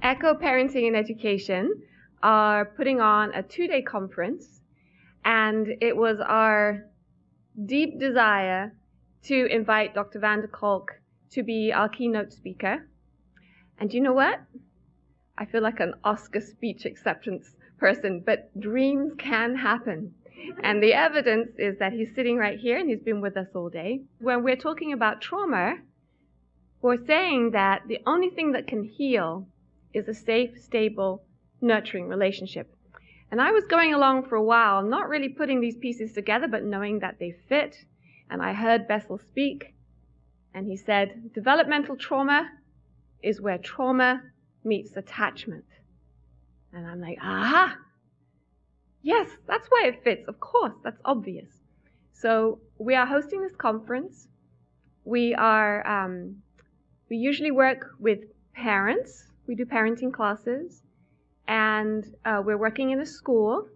Echo Parenting and Education are putting on a 2-day conference, and it was our deep desire to invite Dr. van der Kolk to be our keynote speaker. And you know what? I feel like an Oscar speech acceptance person, but dreams can happen. And the evidence is that he's sitting right here and he's been with us all day. When we're talking about trauma, we're saying that the only thing that can heal is a safe, stable, nurturing relationship. And I was going along for a while, not really putting these pieces together, but knowing that they fit. And I heard Bessel speak, and he said, developmental trauma is where trauma meets attachment. And I'm like, aha! Yes, that's why it fits. Of course, that's obvious. So we are hosting this conference. We usually work with parents. We do parenting classes. And we're working in a school,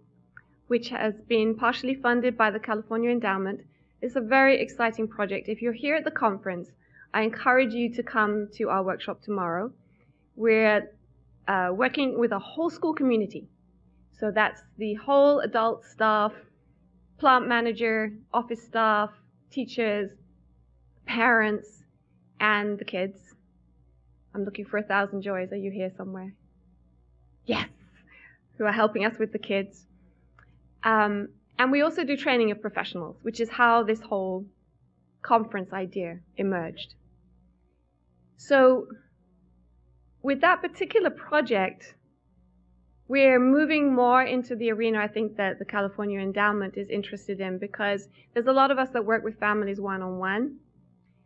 which has been partially funded by the California Endowment. It's a very exciting project. If you're here at the conference, I encourage you to come to our workshop tomorrow. We're working with a whole school community. So that's the whole adult staff, plant manager, office staff, teachers, parents, and the kids. I'm looking for 1,000 joys. Are you here somewhere? Yes, who are helping us with the kids. And we also do training of professionals, which is how this whole conference idea emerged. So with that particular project, we're moving more into the arena I think that the California Endowment is interested in, because there's a lot of us that work with families one-on-one.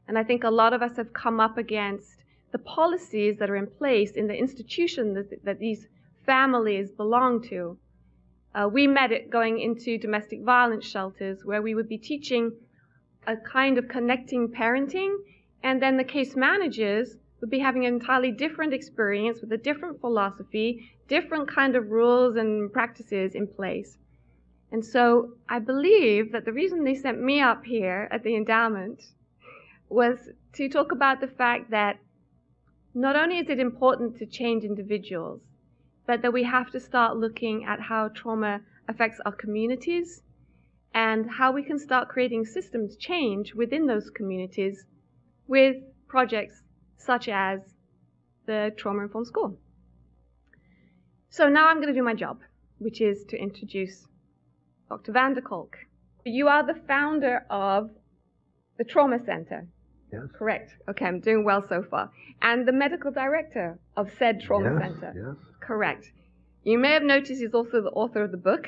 And I think a lot of us have come up against the policies that are in place in the institution that these families belong to. We met it going into domestic violence shelters, where we would be teaching a kind of connecting parenting, and then the case managers would be having an entirely different experience with a different philosophy, different kind of rules and practices in place. And so I believe that the reason they sent me up here at the endowment was to talk about the fact that not only is it important to change individuals, but that we have to start looking at how trauma affects our communities and how we can start creating systems change within those communities with projects such as the Trauma-Informed School. So now I'm going to do my job, which is to introduce Dr. van der Kolk. You are the founder of the Trauma Center. Yes. Correct. Okay, I'm doing well so far. And the medical director of said Trauma Center. Yes. Correct. You may have noticed he's also the author of the book.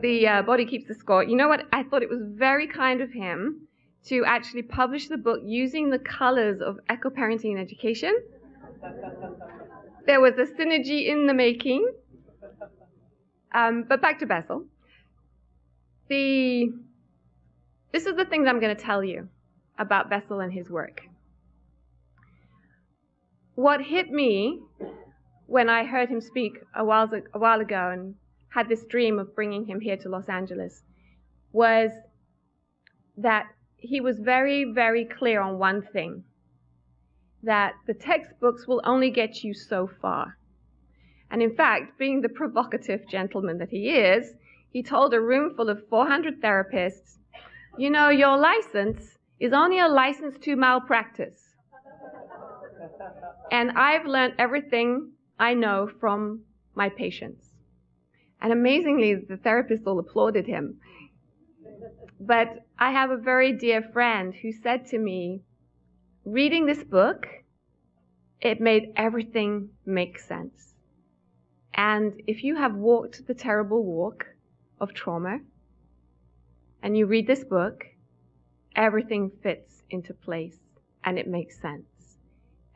The Body Keeps the Score. You know what? I thought it was very kind of him to actually publish the book using the colors of Echo Parenting and Education. There was a synergy in the making. But back to Bessel. This is the thing that I'm going to tell you about Bessel and his work. What hit me when I heard him speak a while ago and had this dream of bringing him here to Los Angeles was that he was very, very clear on one thing, that the textbooks will only get you so far. And in fact, being the provocative gentleman that he is, he told a room full of 400 therapists, you know, your license is only a license to malpractice. And I've learned everything I know from my patients. And amazingly, the therapists all applauded him. But I have a very dear friend who said to me, reading this book, it made everything make sense. And if you have walked the terrible walk of trauma, and you read this book, everything fits into place and it makes sense.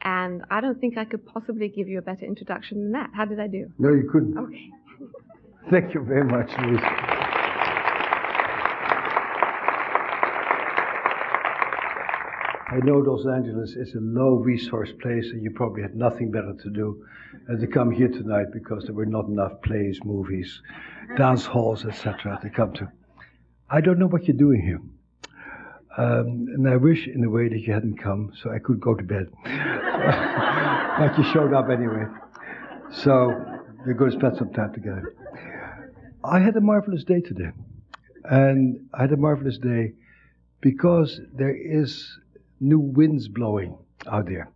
And I don't think I could possibly give you a better introduction than that. How did I do? No, you couldn't. Okay. Thank you very much, Louise. I know Los Angeles is a low-resource place, and you probably had nothing better to do than to come here tonight because there were not enough plays, movies, dance halls, etc. to come to. I don't know what you're doing here. And I wish in a way that you hadn't come so I could go to bed. But you showed up anyway. So we're going to spend some time together. I had a marvelous day today. And I had a marvelous day because there is new winds blowing out there.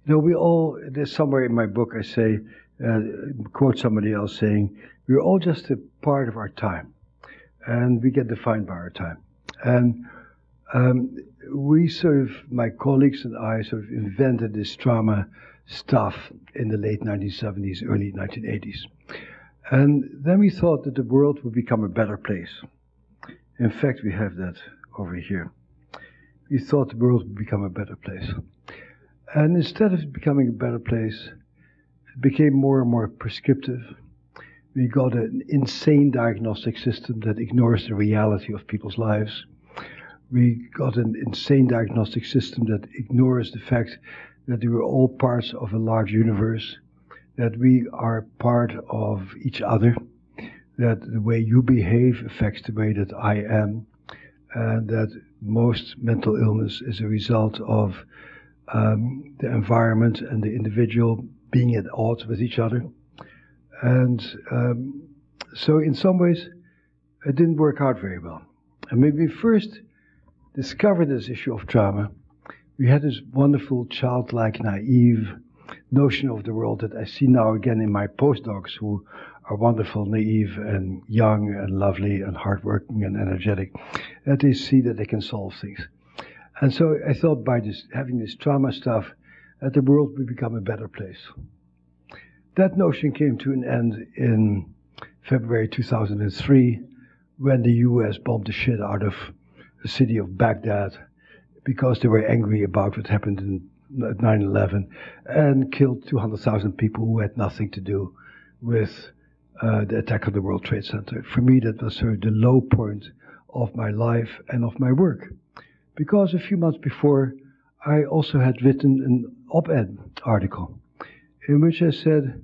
We all, there's somewhere in my book I say, quote somebody else saying, we're all just a part of our time. And we get defined by our time. And my colleagues and I sort of invented this trauma stuff in the late 1970s, early 1980s. And then we thought that the world would become a better place. In fact, we have that over here. We thought the world would become a better place. And instead of becoming a better place, it became more and more prescriptive. We got an insane diagnostic system that ignores the reality of people's lives. We got an insane diagnostic system that ignores the fact that we are all parts of a large universe, that we are part of each other, that the way you behave affects the way that I am, and that most mental illness is a result of the environment and the individual being at odds with each other. And so in some ways, it didn't work out very well. And when we first discovered this issue of trauma, we had this wonderful, childlike, naive notion of the world that I see now again in my postdocs, who are wonderful, naive, and young, and lovely, and hardworking, and energetic, that they see that they can solve things. And so I thought by having this trauma stuff, that the world would become a better place. That notion came to an end in February 2003, when the US bombed the shit out of the city of Baghdad, because they were angry about what happened in 9/11, and killed 200,000 people who had nothing to do with the attack on the World Trade Center. For me, that was sort of the low point of my life and of my work. Because a few months before, I also had written an op-ed article in which I said,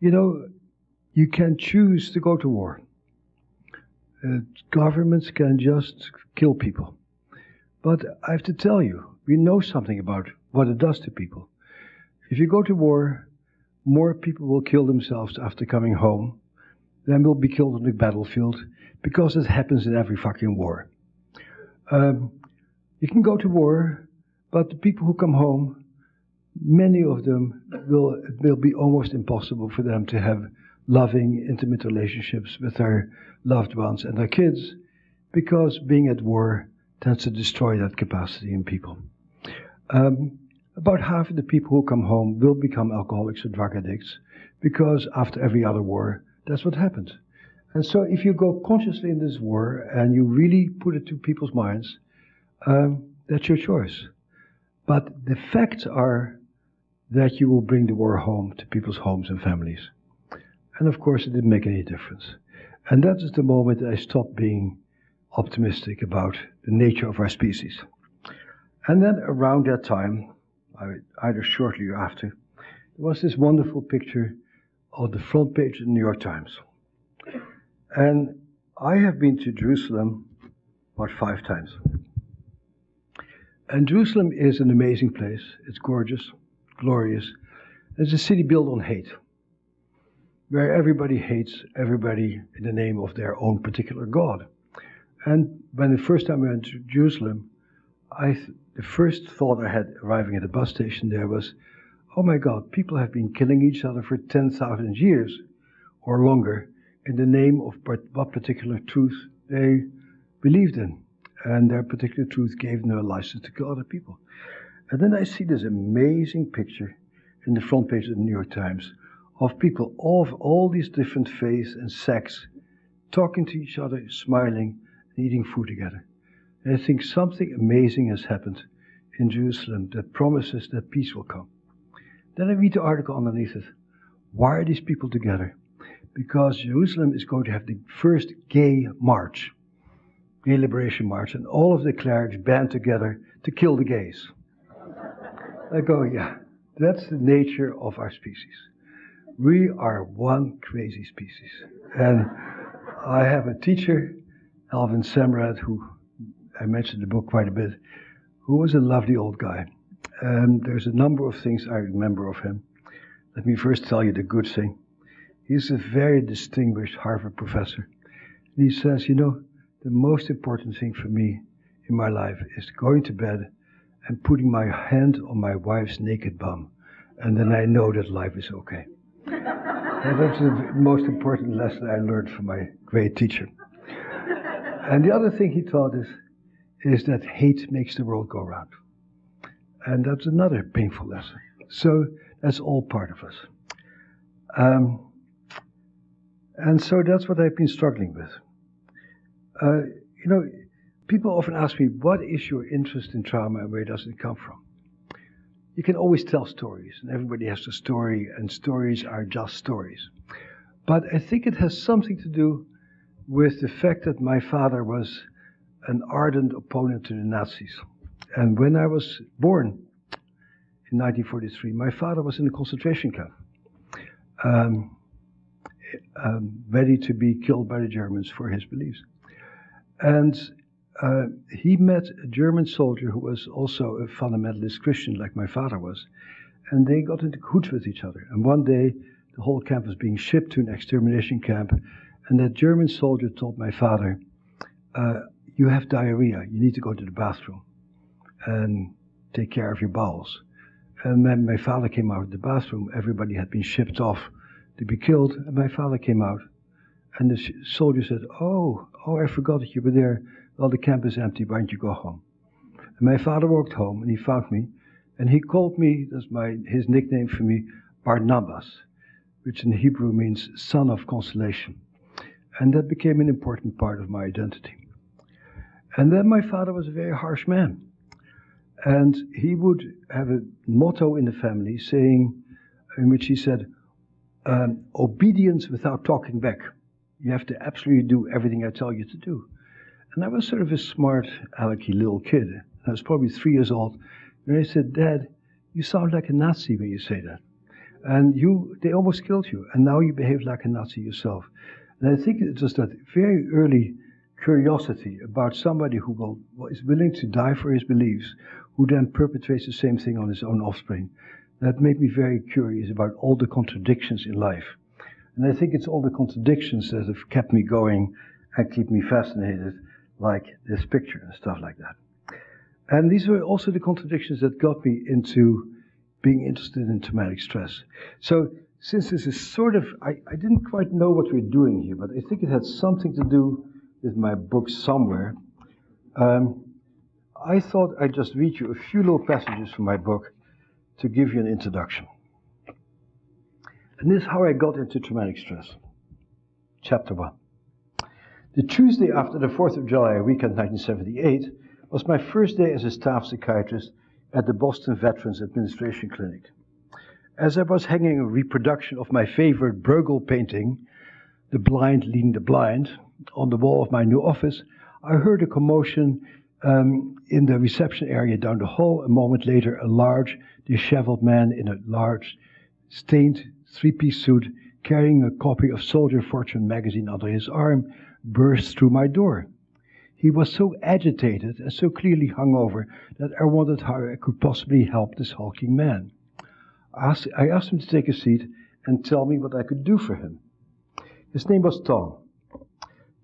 you can choose to go to war. Governments can just kill people. But I have to tell you, we know something about what it does to people. If you go to war, more people will kill themselves after coming home than will be killed on the battlefield, because it happens in every fucking war. You can go to war, but the people who come home, many of them it will be almost impossible for them to have loving, intimate relationships with their loved ones and their kids, because being at war tends to destroy that capacity in people. About half of the people who come home will become alcoholics or drug addicts, because after every other war, that's what happened. And so if you go consciously in this war and you really put it to people's minds, that's your choice. But the facts are that you will bring the war home to people's homes and families. And of course, it didn't make any difference. And that is the moment that I stopped being optimistic about the nature of our species. And then around that time, either shortly or after, there was this wonderful picture on the front page of the New York Times. And I have been to Jerusalem about 5 times. And Jerusalem is an amazing place. It's gorgeous, glorious. It's a city built on hate, where everybody hates everybody in the name of their own particular God. And when the first time I went to Jerusalem, the first thought I had arriving at the bus station there was, oh my God, people have been killing each other for 10,000 years or longer in the name of what particular truth they believed in. And their particular truth gave them a license to kill other people. And then I see this amazing picture in the front page of the New York Times of people of all these different faiths and sects talking to each other, smiling, and eating food together. And I think something amazing has happened in Jerusalem that promises that peace will come. Then I read the article underneath it. Why are these people together? Because Jerusalem is going to have the first gay march, gay liberation march, and all of the clerics band together to kill the gays. I go, yeah, that's the nature of our species. We are one crazy species. And I have a teacher, Alvin Semrad, who I mentioned the book quite a bit, who was a lovely old guy. There's a number of things I remember of him. Let me first tell you the good thing. He's a very distinguished Harvard professor. And he says, you know, the most important thing for me in my life is going to bed and putting my hand on my wife's naked bum. And then I know that life is okay. And that's the most important lesson I learned from my great teacher. And the other thing he taught is that hate makes the world go round. And that's another painful lesson. So that's all part of us. And so that's what I've been struggling with. You know, people often ask me, what is your interest in trauma and where does it come from? You can always tell stories, and everybody has a story, and stories are just stories. But I think it has something to do with the fact that my father was an ardent opponent to the Nazis. And when I was born in 1943, my father was in a concentration camp, ready to be killed by the Germans for his beliefs. And he met a German soldier who was also a fundamentalist Christian like my father was, and they got into cahoots with each other. And one day, the whole camp was being shipped to an extermination camp, and that German soldier told my father, you have diarrhea, you need to go to the bathroom and take care of your bowels. And when my father came out of the bathroom, everybody had been shipped off to be killed, and my father came out, and the soldier said, oh, I forgot that you were there. Well, the camp is empty, why don't you go home? And my father walked home, and he found me, and he called me, that's his nickname for me, Barnabas, which in Hebrew means son of consolation. And that became an important part of my identity. And then my father was a very harsh man. And he would have a motto in the family in which he said, obedience without talking back. You have to absolutely do everything I tell you to do. And I was sort of a smart, alecky little kid. I was probably 3 years old. And I said, Dad, you sound like a Nazi when you say that. And they almost killed you. And now you behave like a Nazi yourself. And I think it was that very early curiosity about somebody who is willing to die for his beliefs, who then perpetrates the same thing on his own offspring. That made me very curious about all the contradictions in life. And I think it's all the contradictions that have kept me going and keep me fascinated, like this picture and stuff like that. And these were also the contradictions that got me into being interested in traumatic stress. So since this is sort of, I didn't quite know what we're doing here, but I think it had something to do with my book somewhere. I thought I'd just read you a few little passages from my book to give you an introduction. And this is how I got into traumatic stress. Chapter 1. The Tuesday after the 4th of July weekend 1978 was my first day as a staff psychiatrist at the Boston Veterans Administration Clinic. As I was hanging a reproduction of my favorite Bruegel painting, The Blind Leading the Blind, on the wall of my new office, I heard a commotion in the reception area down the hall. A moment later, a large, disheveled man in a large, stained three-piece suit, carrying a copy of Soldier Fortune magazine under his arm, burst through my door. He was so agitated and so clearly hungover that I wondered how I could possibly help this hulking man. I asked him to take a seat and tell me what I could do for him. His name was Tom.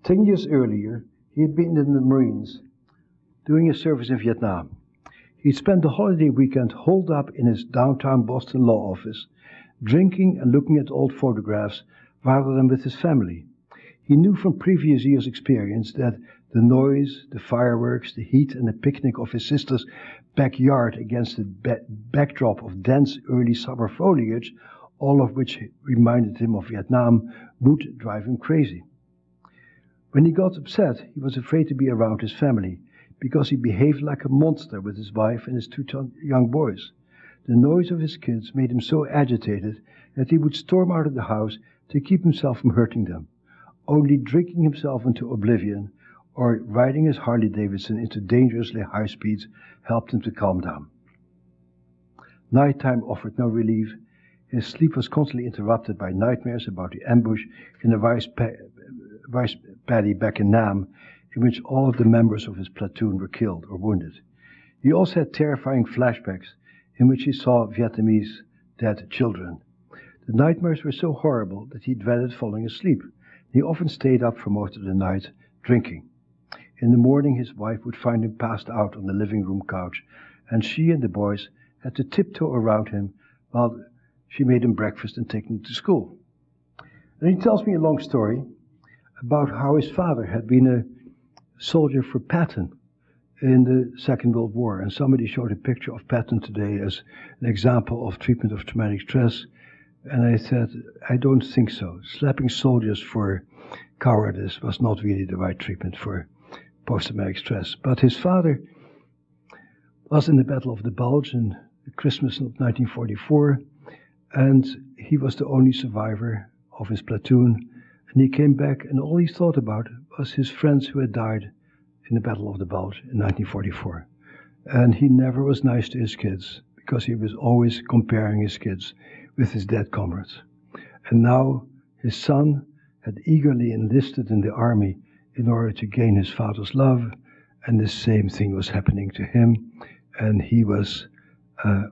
10 years earlier, he had been in the Marines, doing his service in Vietnam. He spent the holiday weekend holed up in his downtown Boston law office, drinking and looking at old photographs rather than with his family. He knew from previous years' experience that the noise, the fireworks, the heat, and the picnic of his sister's backyard against the backdrop of dense early summer foliage, all of which reminded him of Vietnam, would drive him crazy. When he got upset, he was afraid to be around his family, because he behaved like a monster with his wife and his two young boys. The noise of his kids made him so agitated that he would storm out of the house to keep himself from hurting them. Only drinking himself into oblivion or riding his Harley-Davidson into dangerously high speeds helped him to calm down. Nighttime offered no relief. His sleep was constantly interrupted by nightmares about the ambush in the rice paddy back in Nam, in which all of the members of his platoon were killed or wounded. He also had terrifying flashbacks in which he saw Vietnamese dead children. The nightmares were so horrible that he dreaded falling asleep. He often stayed up for most of the night drinking. In the morning, his wife would find him passed out on the living room couch, and she and the boys had to tiptoe around him while she made him breakfast and take him to school. And he tells me a long story about how his father had been a soldier for Patton in the Second World War. And somebody showed a picture of Patton today as an example of treatment of traumatic stress. And I said, I don't think so. Slapping soldiers for cowardice was not really the right treatment for post-traumatic stress. But his father was in the Battle of the Bulge in Christmas of 1944, and he was the only survivor of his platoon. And he came back, and all he thought about was his friends who had died in the Battle of the Bulge in 1944. And he never was nice to his kids, because he was always comparing his kids with his dead comrades. And now his son had eagerly enlisted in the army in order to gain his father's love, and the same thing was happening to him, and he was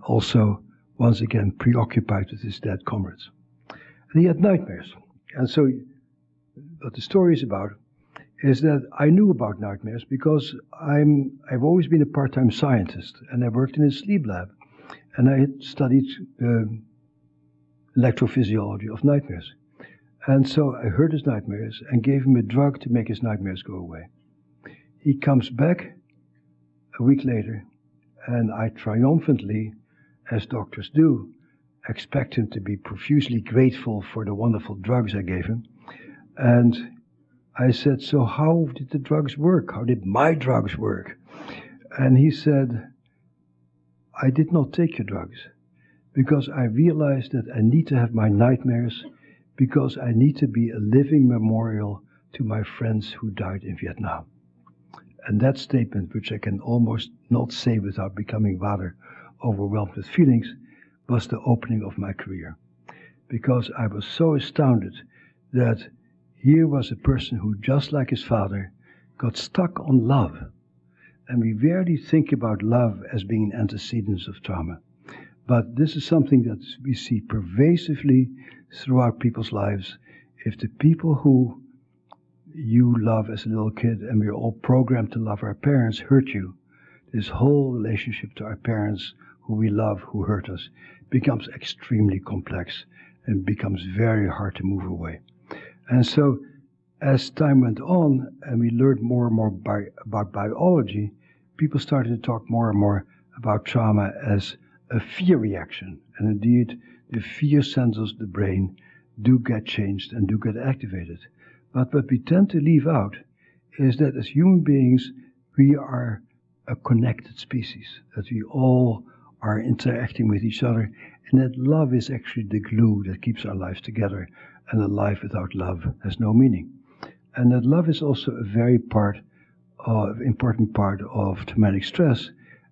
also once again preoccupied with his dead comrades. And he had nightmares. And so what the story is about is that I knew about nightmares because I've always been a part-time scientist, and I worked in a sleep lab, and I had studied electrophysiology of nightmares. And so I heard his nightmares and gave him a drug to make his nightmares go away. He comes back a week later, and I triumphantly, as doctors do, expect him to be profusely grateful for the wonderful drugs I gave him. And I said, so how did the drugs work? How did my drugs work? And he said, I did not take your drugs because I realized that I need to have my nightmares because I need to be a living memorial to my friends who died in Vietnam. And that statement, which I can almost not say without becoming rather overwhelmed with feelings, was the opening of my career. Because I was so astounded that here was a person who, just like his father, got stuck on love. And we rarely think about love as being an antecedent of trauma. But this is something that we see pervasively throughout people's lives. If the people who you love as a little kid, and we're all programmed to love our parents, hurt you, this whole relationship to our parents who we love, who hurt us, becomes extremely complex and becomes very hard to move away. And so as time went on and we learned more and more about biology, people started to talk more and more about trauma as a fear reaction. And indeed, the fear centers of the brain do get changed and do get activated. But what we tend to leave out is that as human beings, we are a connected species, that we all are interacting with each other, and that love is actually the glue that keeps our lives together, and a life without love has no meaning. And that love is also a very important part of traumatic stress,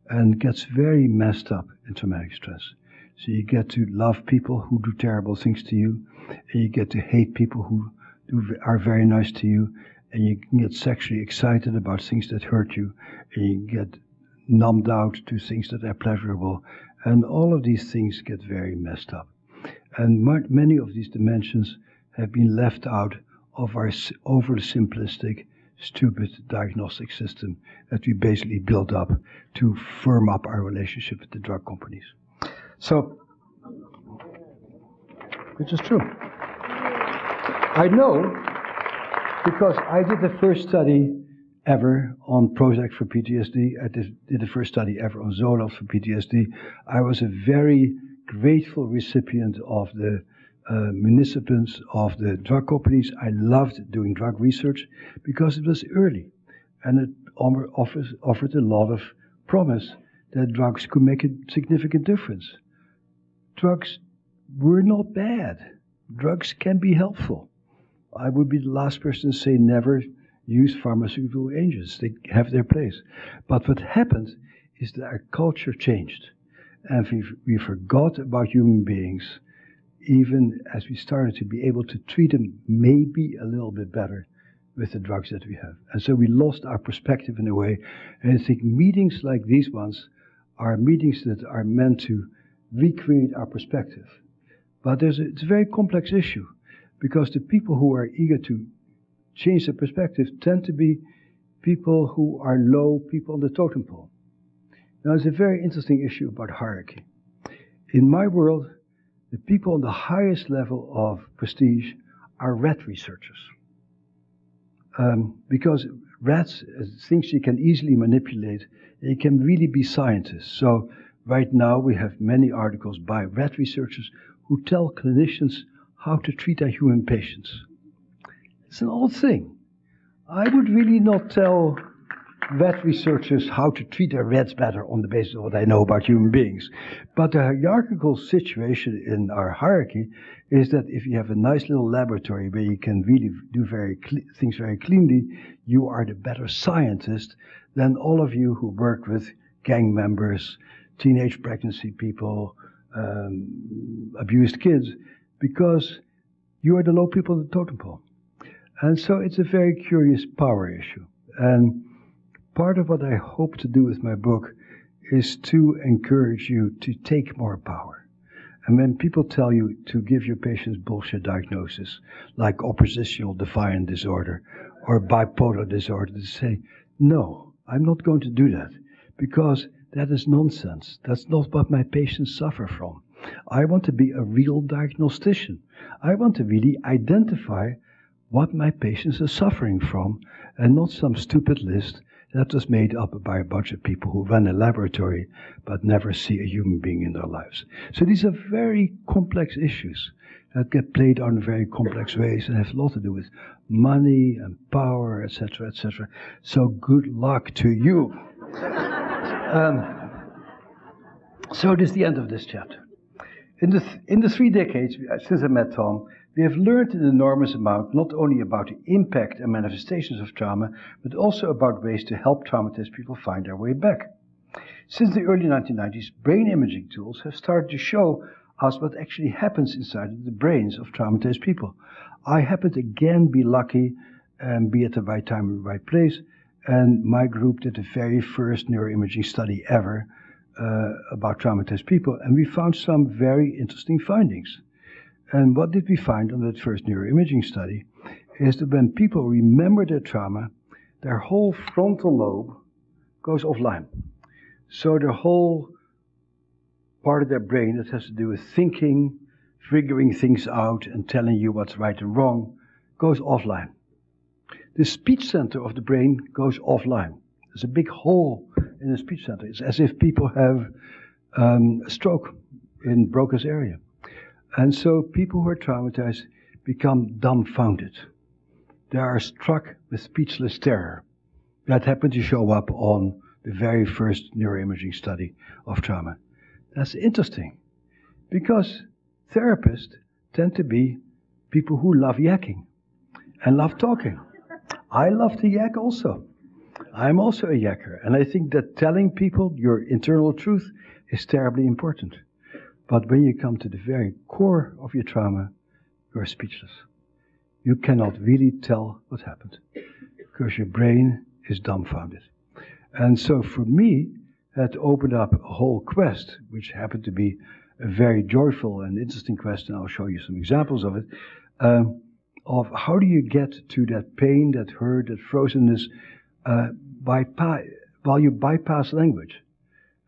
and gets very messed up in traumatic stress. So you get to love people who do terrible things to you, and you get to hate people who are very nice to you, and you can get sexually excited about things that hurt you, and you get numbed out to things that are pleasurable, and all of these things get very messed up. And many of these dimensions have been left out of our oversimplistic, stupid diagnostic system that we basically built up to firm up our relationship with the drug companies. So, which is true. I know because I did the first study ever on Prozac for PTSD. I did the first study ever on Zoloft for PTSD. I was a very grateful recipient of the municipals of the drug companies. I loved doing drug research because it was early and it offered a lot of promise that drugs could make a significant difference. Drugs were not bad. Drugs can be helpful. I would be the last person to say never use pharmaceutical agents. They have their place. But what happened is that our culture changed. And we forgot about human beings, even as we started to be able to treat them maybe a little bit better with the drugs that we have. And so we lost our perspective in a way. And I think meetings like these ones are meetings that are meant to recreate our perspective. But it's a very complex issue, because the people who are eager to change their perspective tend to be people who are low people on the totem pole. Now, it's a very interesting issue about hierarchy. In my world, the people on the highest level of prestige are rat researchers. Because rats, things you can easily manipulate, they can really be scientists. So right now we have many articles by rat researchers who tell clinicians how to treat their human patients. It's an odd thing. I would really not tell rat researchers how to treat their rats better on the basis of what I know about human beings. But the hierarchical situation in our hierarchy is that if you have a nice little laboratory where you can really do things very cleanly, you are the better scientist than all of you who work with gang members, teenage pregnancy people, abused kids, because you are the low people on the totem pole. And so it's a very curious power issue. And part of what I hope to do with my book is to encourage you to take more power. And when people tell you to give your patients bullshit diagnosis, like oppositional defiant disorder or bipolar disorder, to say, no, I'm not going to do that, because that is nonsense. That's not what my patients suffer from. I want to be a real diagnostician. I want to really identify what my patients are suffering from, and not some stupid list that was made up by a bunch of people who run a laboratory but never see a human being in their lives. So these are very complex issues that get played out in very complex ways and have a lot to do with money and power, etc., etc. So good luck to you. So this is the end of this chapter. In the 3 decades since I met Tom, we have learned an enormous amount, not only about the impact and manifestations of trauma, but also about ways to help traumatized people find their way back. Since the early 1990s, brain imaging tools have started to show us what actually happens inside the brains of traumatized people. I happen to again be lucky and be at the right time in the right place, and my group did the very first neuroimaging study ever about traumatized people, and we found some very interesting findings. And what did we find on that first neuroimaging study is that when people remember their trauma, their whole frontal lobe goes offline. So the whole part of their brain that has to do with thinking, figuring things out, and telling you what's right and wrong goes offline. The speech center of the brain goes offline. There's a big hole in the speech center. It's as if people have a stroke in Broca's area. And so people who are traumatized become dumbfounded. They are struck with speechless terror. That happened to show up on the very first neuroimaging study of trauma. That's interesting, because therapists tend to be people who love yakking and love talking. I love to yak also. I'm also a yakker, and I think that telling people your internal truth is terribly important. But when you come to the very core of your trauma, you're speechless. You cannot really tell what happened, because your brain is dumbfounded. And so for me, that opened up a whole quest, which happened to be a very joyful and interesting quest, and I'll show you some examples of it, of how do you get to that pain, that hurt, that frozenness, while you bypass language.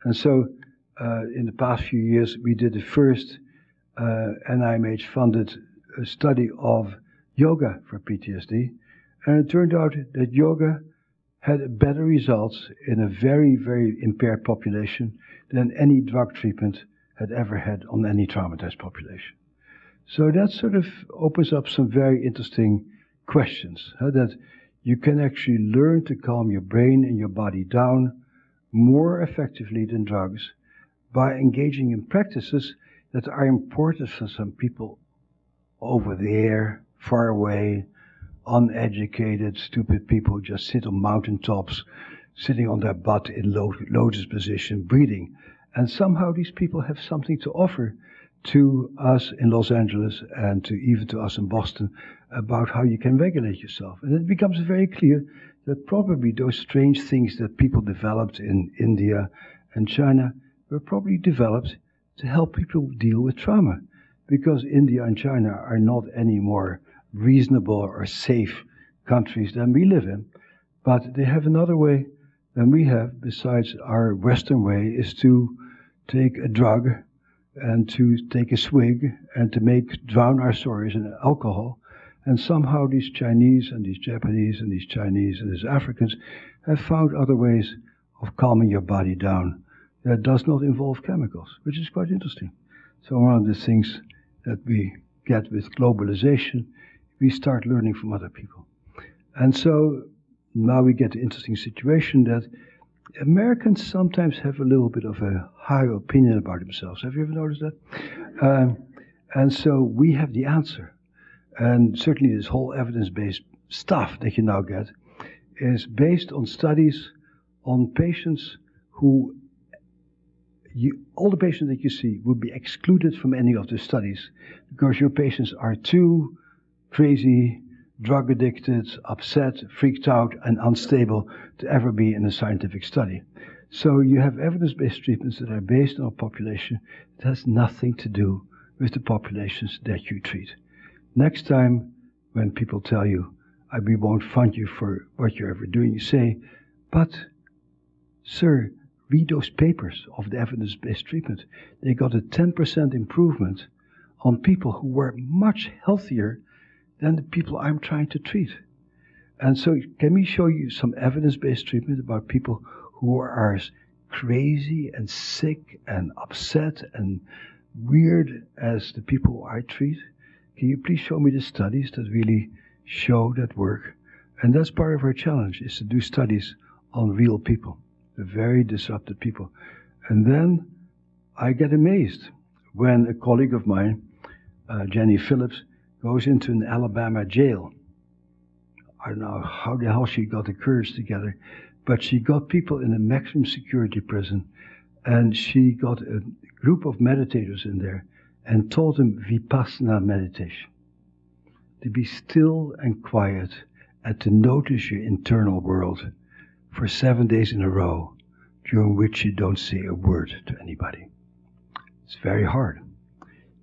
And so in the past few years, we did the first NIMH-funded study of yoga for PTSD, and it turned out that yoga had better results in a very, very impaired population than any drug treatment had ever had on any traumatized population. So that sort of opens up some very interesting questions, that you can actually learn to calm your brain and your body down more effectively than drugs by engaging in practices that are important for some people over there, far away, uneducated, stupid people who just sit on mountaintops, sitting on their butt in lotus position, breathing. And somehow these people have something to offer to us in Los Angeles and even to us in Boston about how you can regulate yourself. And it becomes very clear that probably those strange things that people developed in India and China were probably developed to help people deal with trauma, because India and China are not any more reasonable or safe countries than we live in, but they have another way than we have, besides our Western way, is to take a drug and to take a swig and to drown our sorrows in alcohol. And somehow these Chinese and these Japanese and these Chinese and these Africans have found other ways of calming your body down that does not involve chemicals, which is quite interesting. So one of the things that we get with globalization, we start learning from other people. And so now we get the interesting situation that Americans sometimes have a little bit of a high opinion about themselves. Have you ever noticed that? And so we have the answer. And certainly this whole evidence-based stuff that you now get is based on studies on patients who, all the patients that you see would be excluded from any of the studies because your patients are too crazy, drug addicted, upset, freaked out, and unstable to ever be in a scientific study. So you have evidence-based treatments that are based on a population that has nothing to do with the populations that you treat. Next time when people tell you, we won't fund you for what you're ever doing, you say, but, sir, read those papers of the evidence-based treatment. They got a 10% improvement on people who were much healthier than the people I'm trying to treat. And so can we show you some evidence-based treatment about people who are as crazy and sick and upset and weird as the people who I treat? Can you please show me the studies that really show that work? And that's part of our challenge, is to do studies on real people, the very disrupted people. And then I get amazed when a colleague of mine, Jenny Phillips, goes into an Alabama jail. I don't know how the hell she got the courage together, but she got people in a maximum security prison, and she got a group of meditators in there and taught them Vipassana meditation. To be still and quiet and to notice your internal world for 7 days in a row, during which you don't say a word to anybody. It's very hard.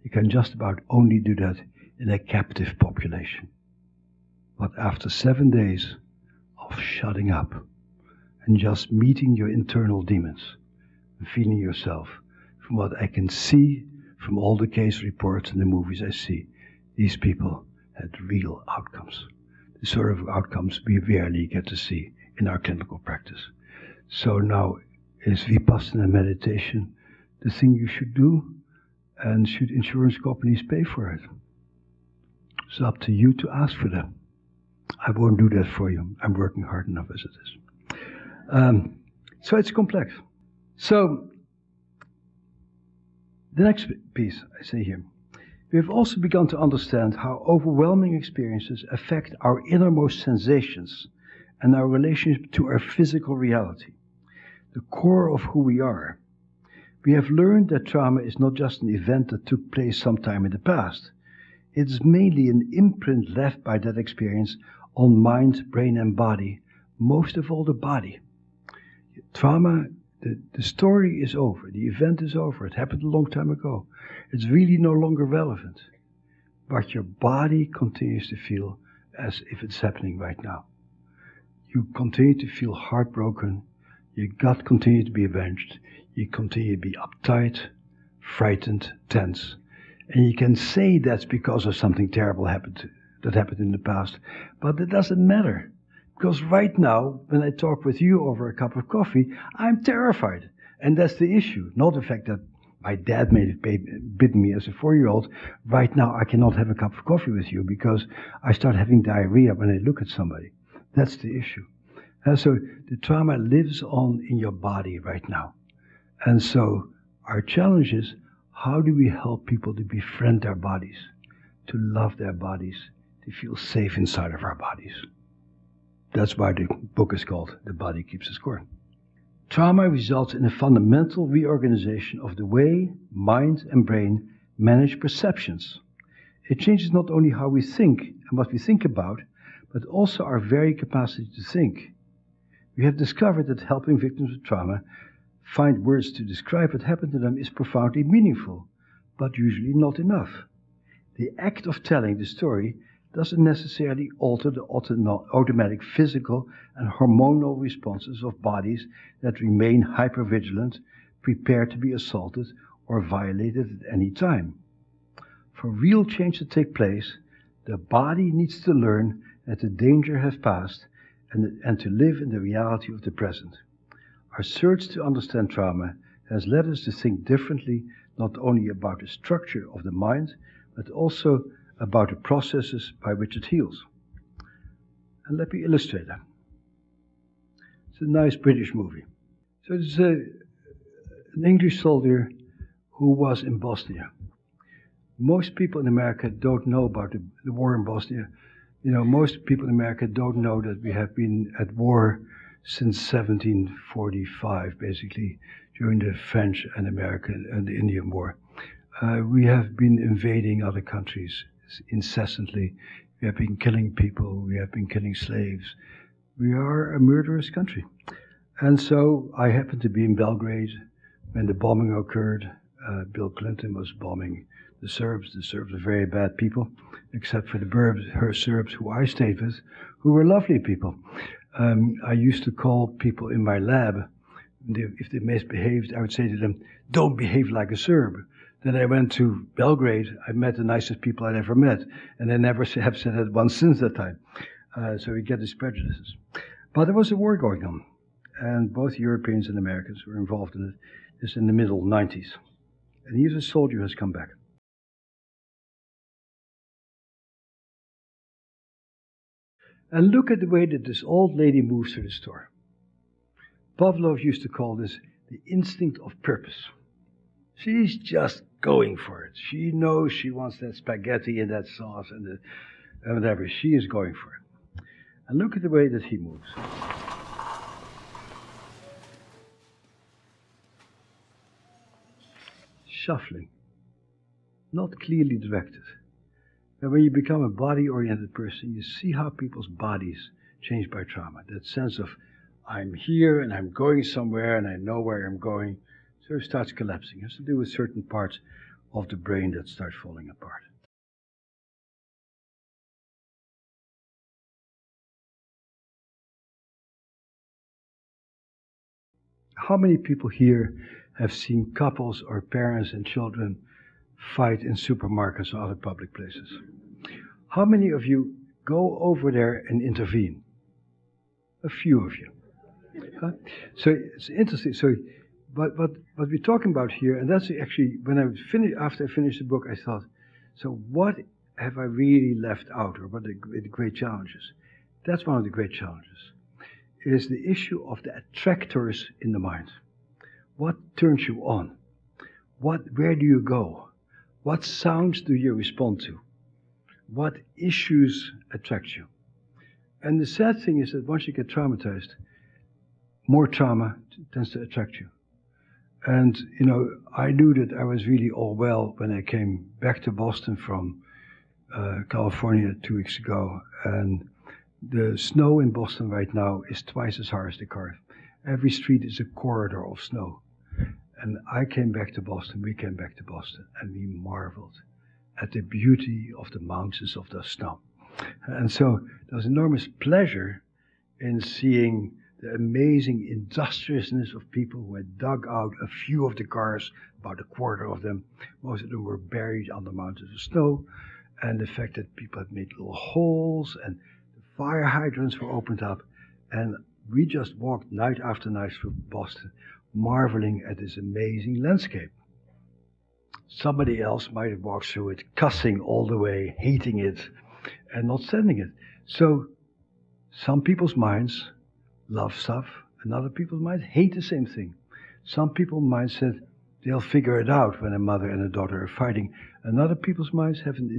You can just about only do that in a captive population. But after 7 days of shutting up and just meeting your internal demons and feeling yourself, from what I can see from all the case reports and the movies I see, these people had real outcomes. The sort of outcomes we rarely get to see in our clinical practice. So now, is Vipassana meditation the thing you should do? And should insurance companies pay for it? It's up to you to ask for them. I won't do that for you. I'm working hard enough as it is. So it's complex. So the next piece I say here. We have also begun to understand how overwhelming experiences affect our innermost sensations and our relationship to our physical reality, the core of who we are. We have learned that trauma is not just an event that took place sometime in the past. It is mainly an imprint left by that experience on mind, brain, and body, most of all the body. Trauma, the story is over, the event is over, it happened a long time ago. It's really no longer relevant. But your body continues to feel as if it's happening right now. You continue to feel heartbroken, your gut continues to be avenged, you continue to be uptight, frightened, tense. And you can say that's because of something terrible that happened in the past, but it doesn't matter. Because right now, when I talk with you over a cup of coffee, I'm terrified. And that's the issue, not the fact that my dad made it bitten me as a 4-year-old. Right now, I cannot have a cup of coffee with you because I start having diarrhea when I look at somebody. That's the issue. And so the trauma lives on in your body right now. And so our challenge is, how do we help people to befriend their bodies, to love their bodies, to feel safe inside of our bodies? That's why the book is called The Body Keeps the Score. Trauma results in a fundamental reorganization of the way mind and brain manage perceptions. It changes not only how we think and what we think about, but also our very capacity to think. We have discovered that helping victims of trauma find words to describe what happened to them is profoundly meaningful, but usually not enough. The act of telling the story doesn't necessarily alter the automatic physical and hormonal responses of bodies that remain hypervigilant, prepared to be assaulted or violated at any time. For real change to take place, the body needs to learn that the danger has passed and to live in the reality of the present. Our search to understand trauma has led us to think differently, not only about the structure of the mind, but also about the processes by which it heals. And let me illustrate that. It's a nice British movie. So it's an English soldier who was in Bosnia. Most people in America don't know about the war in Bosnia. Most people in America don't know that we have been at war since 1745, basically, during the French and American and the Indian War. We have been invading other countries incessantly. We have been killing people. We have been killing slaves. We are a murderous country. And so I happened to be in Belgrade when the bombing occurred. Bill Clinton was bombing the Serbs. The Serbs are very bad people, except for the Serbs who I stayed with, who were lovely people. I used to call people in my lab, if they misbehaved, I would say to them, "Don't behave like a Serb." Then I went to Belgrade. I met the nicest people I'd ever met, and I never have said that once since that time. So we get these prejudices. But there was a war going on, and both Europeans and Americans were involved in it. This in the middle 90s. And here's a soldier who has come back. And look at the way that this old lady moves through the store. Pavlov used to call this the instinct of purpose. She's just going for it. She knows she wants that spaghetti and that sauce and whatever. She is going for it. And look at the way that he moves. Shuffling. Not clearly directed. And when you become a body-oriented person, you see how people's bodies change by trauma. That sense of, I'm here and I'm going somewhere and I know where I'm going, sort of starts collapsing. It has to do with certain parts of the brain that start falling apart. How many people here have seen couples or parents and children fight in supermarkets or other public places? How many of you go over there and intervene? A few of you. So it's interesting. So, but what we're talking about here, and that's actually when after I finished the book, I thought, so what have I really left out, or what are the great challenges? That's one of the great challenges. Is the issue of the attractors in the mind. What turns you on? Where do you go? What sounds do you respond to? What issues attract you? And the sad thing is that once you get traumatized, more trauma tends to attract you. And, I knew that I was really all well when I came back to Boston from California 2 weeks ago. And the snow in Boston right now is twice as hard as the car. Every street is a corridor of snow. And I came back to Boston, we came back to Boston, and we marveled at the beauty of the mountains of the snow. And so there was enormous pleasure in seeing the amazing industriousness of people who had dug out a few of the cars, about a quarter of them. Most of them were buried under mountains of snow. And the fact that people had made little holes and the fire hydrants were opened up. And we just walked night after night through Boston, marveling at this amazing landscape. Somebody else might have walked through it, cussing all the way, hating it, and not sending it. So some people's minds love stuff, and other people's minds hate the same thing. Some people's minds said they'll figure it out when a mother and a daughter are fighting, and other people's minds have an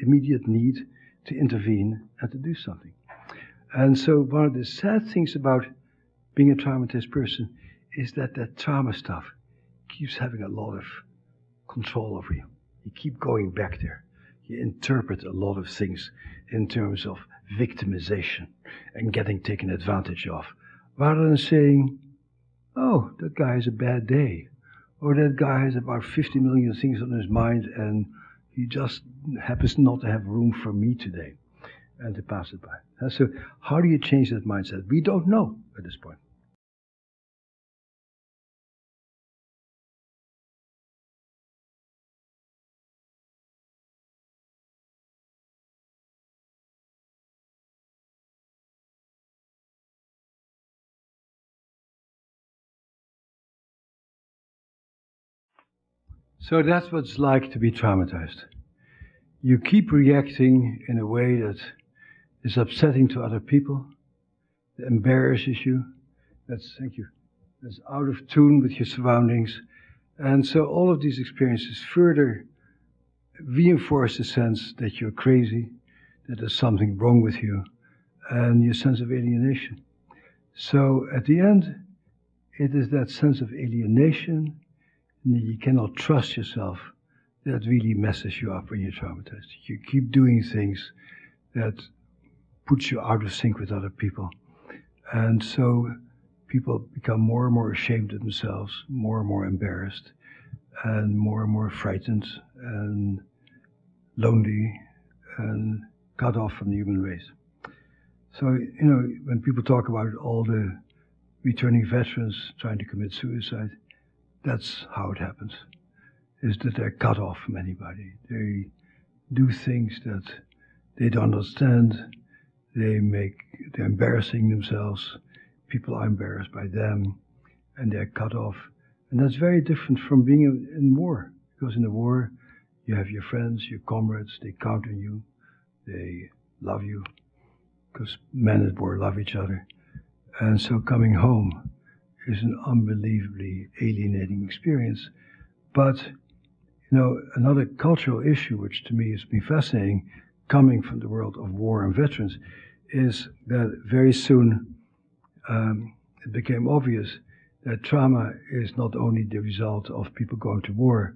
immediate need to intervene and to do something. And so one of the sad things about being a traumatized person is that trauma stuff keeps having a lot of control over you. You keep going back there. You interpret a lot of things in terms of victimization and getting taken advantage of, rather than saying, oh, that guy has a bad day, or that guy has about 50 million things on his mind and he just happens not to have room for me today, and to pass it by. And so how do you change that mindset? We don't know at this point. So that's what it's like to be traumatized. You keep reacting in a way that is upsetting to other people, that embarrasses you, that's out of tune with your surroundings. And so all of these experiences further reinforce the sense that you're crazy, that there's something wrong with you, and your sense of alienation. So at the end, it is that sense of alienation, and you cannot trust yourself, that really messes you up when you're traumatized. You keep doing things that puts you out of sync with other people. And so people become more and more ashamed of themselves, more and more embarrassed, and more frightened, and lonely, and cut off from the human race. So, when people talk about all the returning veterans trying to commit suicide, that's how it happens, is that they're cut off from anybody. They do things that they don't understand. They're embarrassing themselves. People are embarrassed by them, and they're cut off. And that's very different from being in war, because in the war, you have your friends, your comrades, they count on you, they love you, because men at war love each other. And so coming home is an unbelievably alienating experience. But, another cultural issue, which to me has been fascinating, coming from the world of war and veterans, is that very soon it became obvious that trauma is not only the result of people going to war,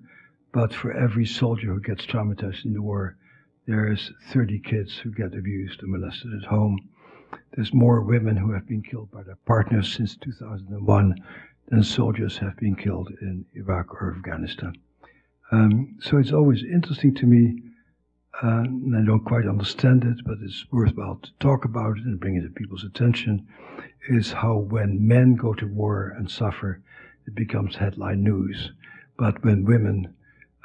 but for every soldier who gets traumatized in the war, there's 30 kids who get abused and molested at home. There's more women who have been killed by their partners since 2001 than soldiers have been killed in Iraq or Afghanistan. So it's always interesting to me, and I don't quite understand it, but it's worthwhile to talk about it and bring it to people's attention, is how when men go to war and suffer, it becomes headline news. But when women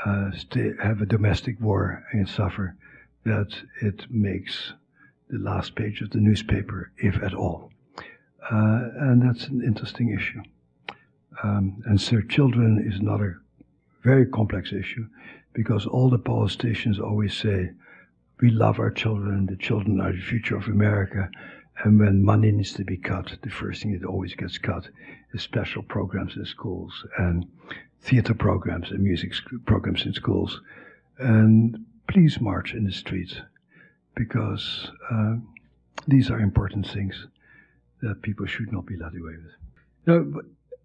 have a domestic war and suffer, that it makes the last page of the newspaper, if at all. And that's an interesting issue. And so children is another very complex issue, because all the politicians always say, we love our children, the children are the future of America, and when money needs to be cut, the first thing that always gets cut is special programs in schools, and theater programs and music programs in schools. And please march in the streets, because these are important things that people should not be led away with. Now,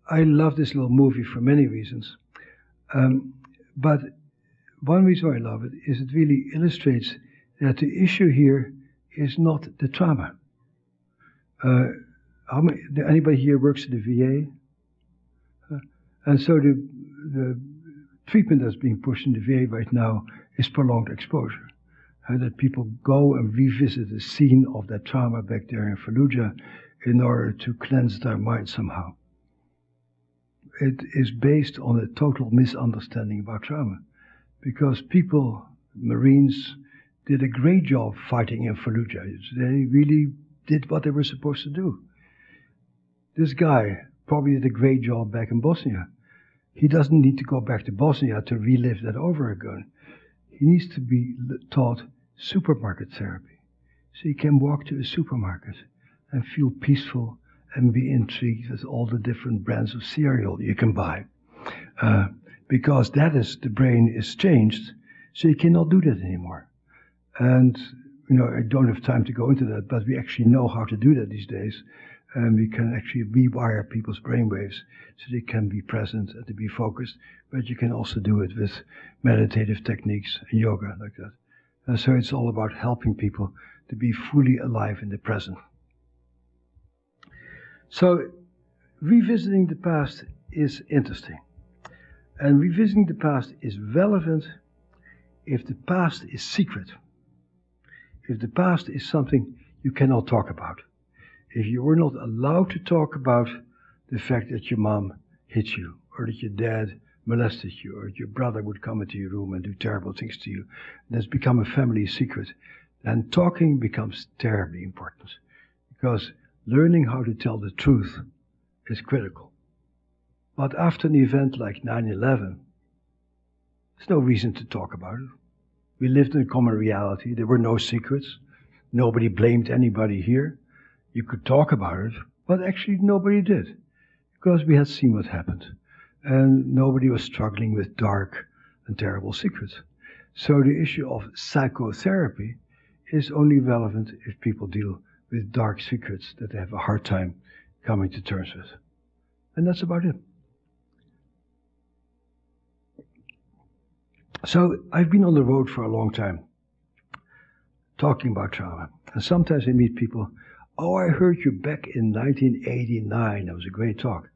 I love this little movie for many reasons, but one reason why I love it is it really illustrates that the issue here is not the trauma. Anybody here works at the VA? And so the treatment that's being pushed in the VA right now is prolonged exposure. That people go and revisit the scene of that trauma back there in Fallujah in order to cleanse their mind somehow. It is based on a total misunderstanding about trauma, because people, Marines, did a great job fighting in Fallujah. They really did what they were supposed to do. This guy probably did a great job back in Bosnia. He doesn't need to go back to Bosnia to relive that over again. He needs to be taught supermarket therapy, so he can walk to a supermarket and feel peaceful and be intrigued with all the different brands of cereal you can buy. Because the brain is changed, so you cannot do that anymore. And, I don't have time to go into that, but we actually know how to do that these days. and we can actually rewire people's brainwaves so they can be present and to be focused, but you can also do it with meditative techniques and yoga like that. And so it's all about helping people to be fully alive in the present. So revisiting the past is interesting. And revisiting the past is relevant if the past is secret. If the past is something you cannot talk about. If you were not allowed to talk about the fact that your mom hit you, or that your dad molested you, or your brother would come into your room and do terrible things to you, and it's become a family secret, then talking becomes terribly important. Because learning how to tell the truth is critical. But after an event like 9/11, there's no reason to talk about it. We lived in a common reality. There were no secrets. Nobody blamed anybody here. You could talk about it, but actually nobody did, because we had seen what happened. And nobody was struggling with dark and terrible secrets. So the issue of psychotherapy is only relevant if people deal with dark secrets that they have a hard time coming to terms with. And that's about it. So I've been on the road for a long time, talking about trauma. And sometimes I meet people, oh, I heard you back in 1989. That was a great talk.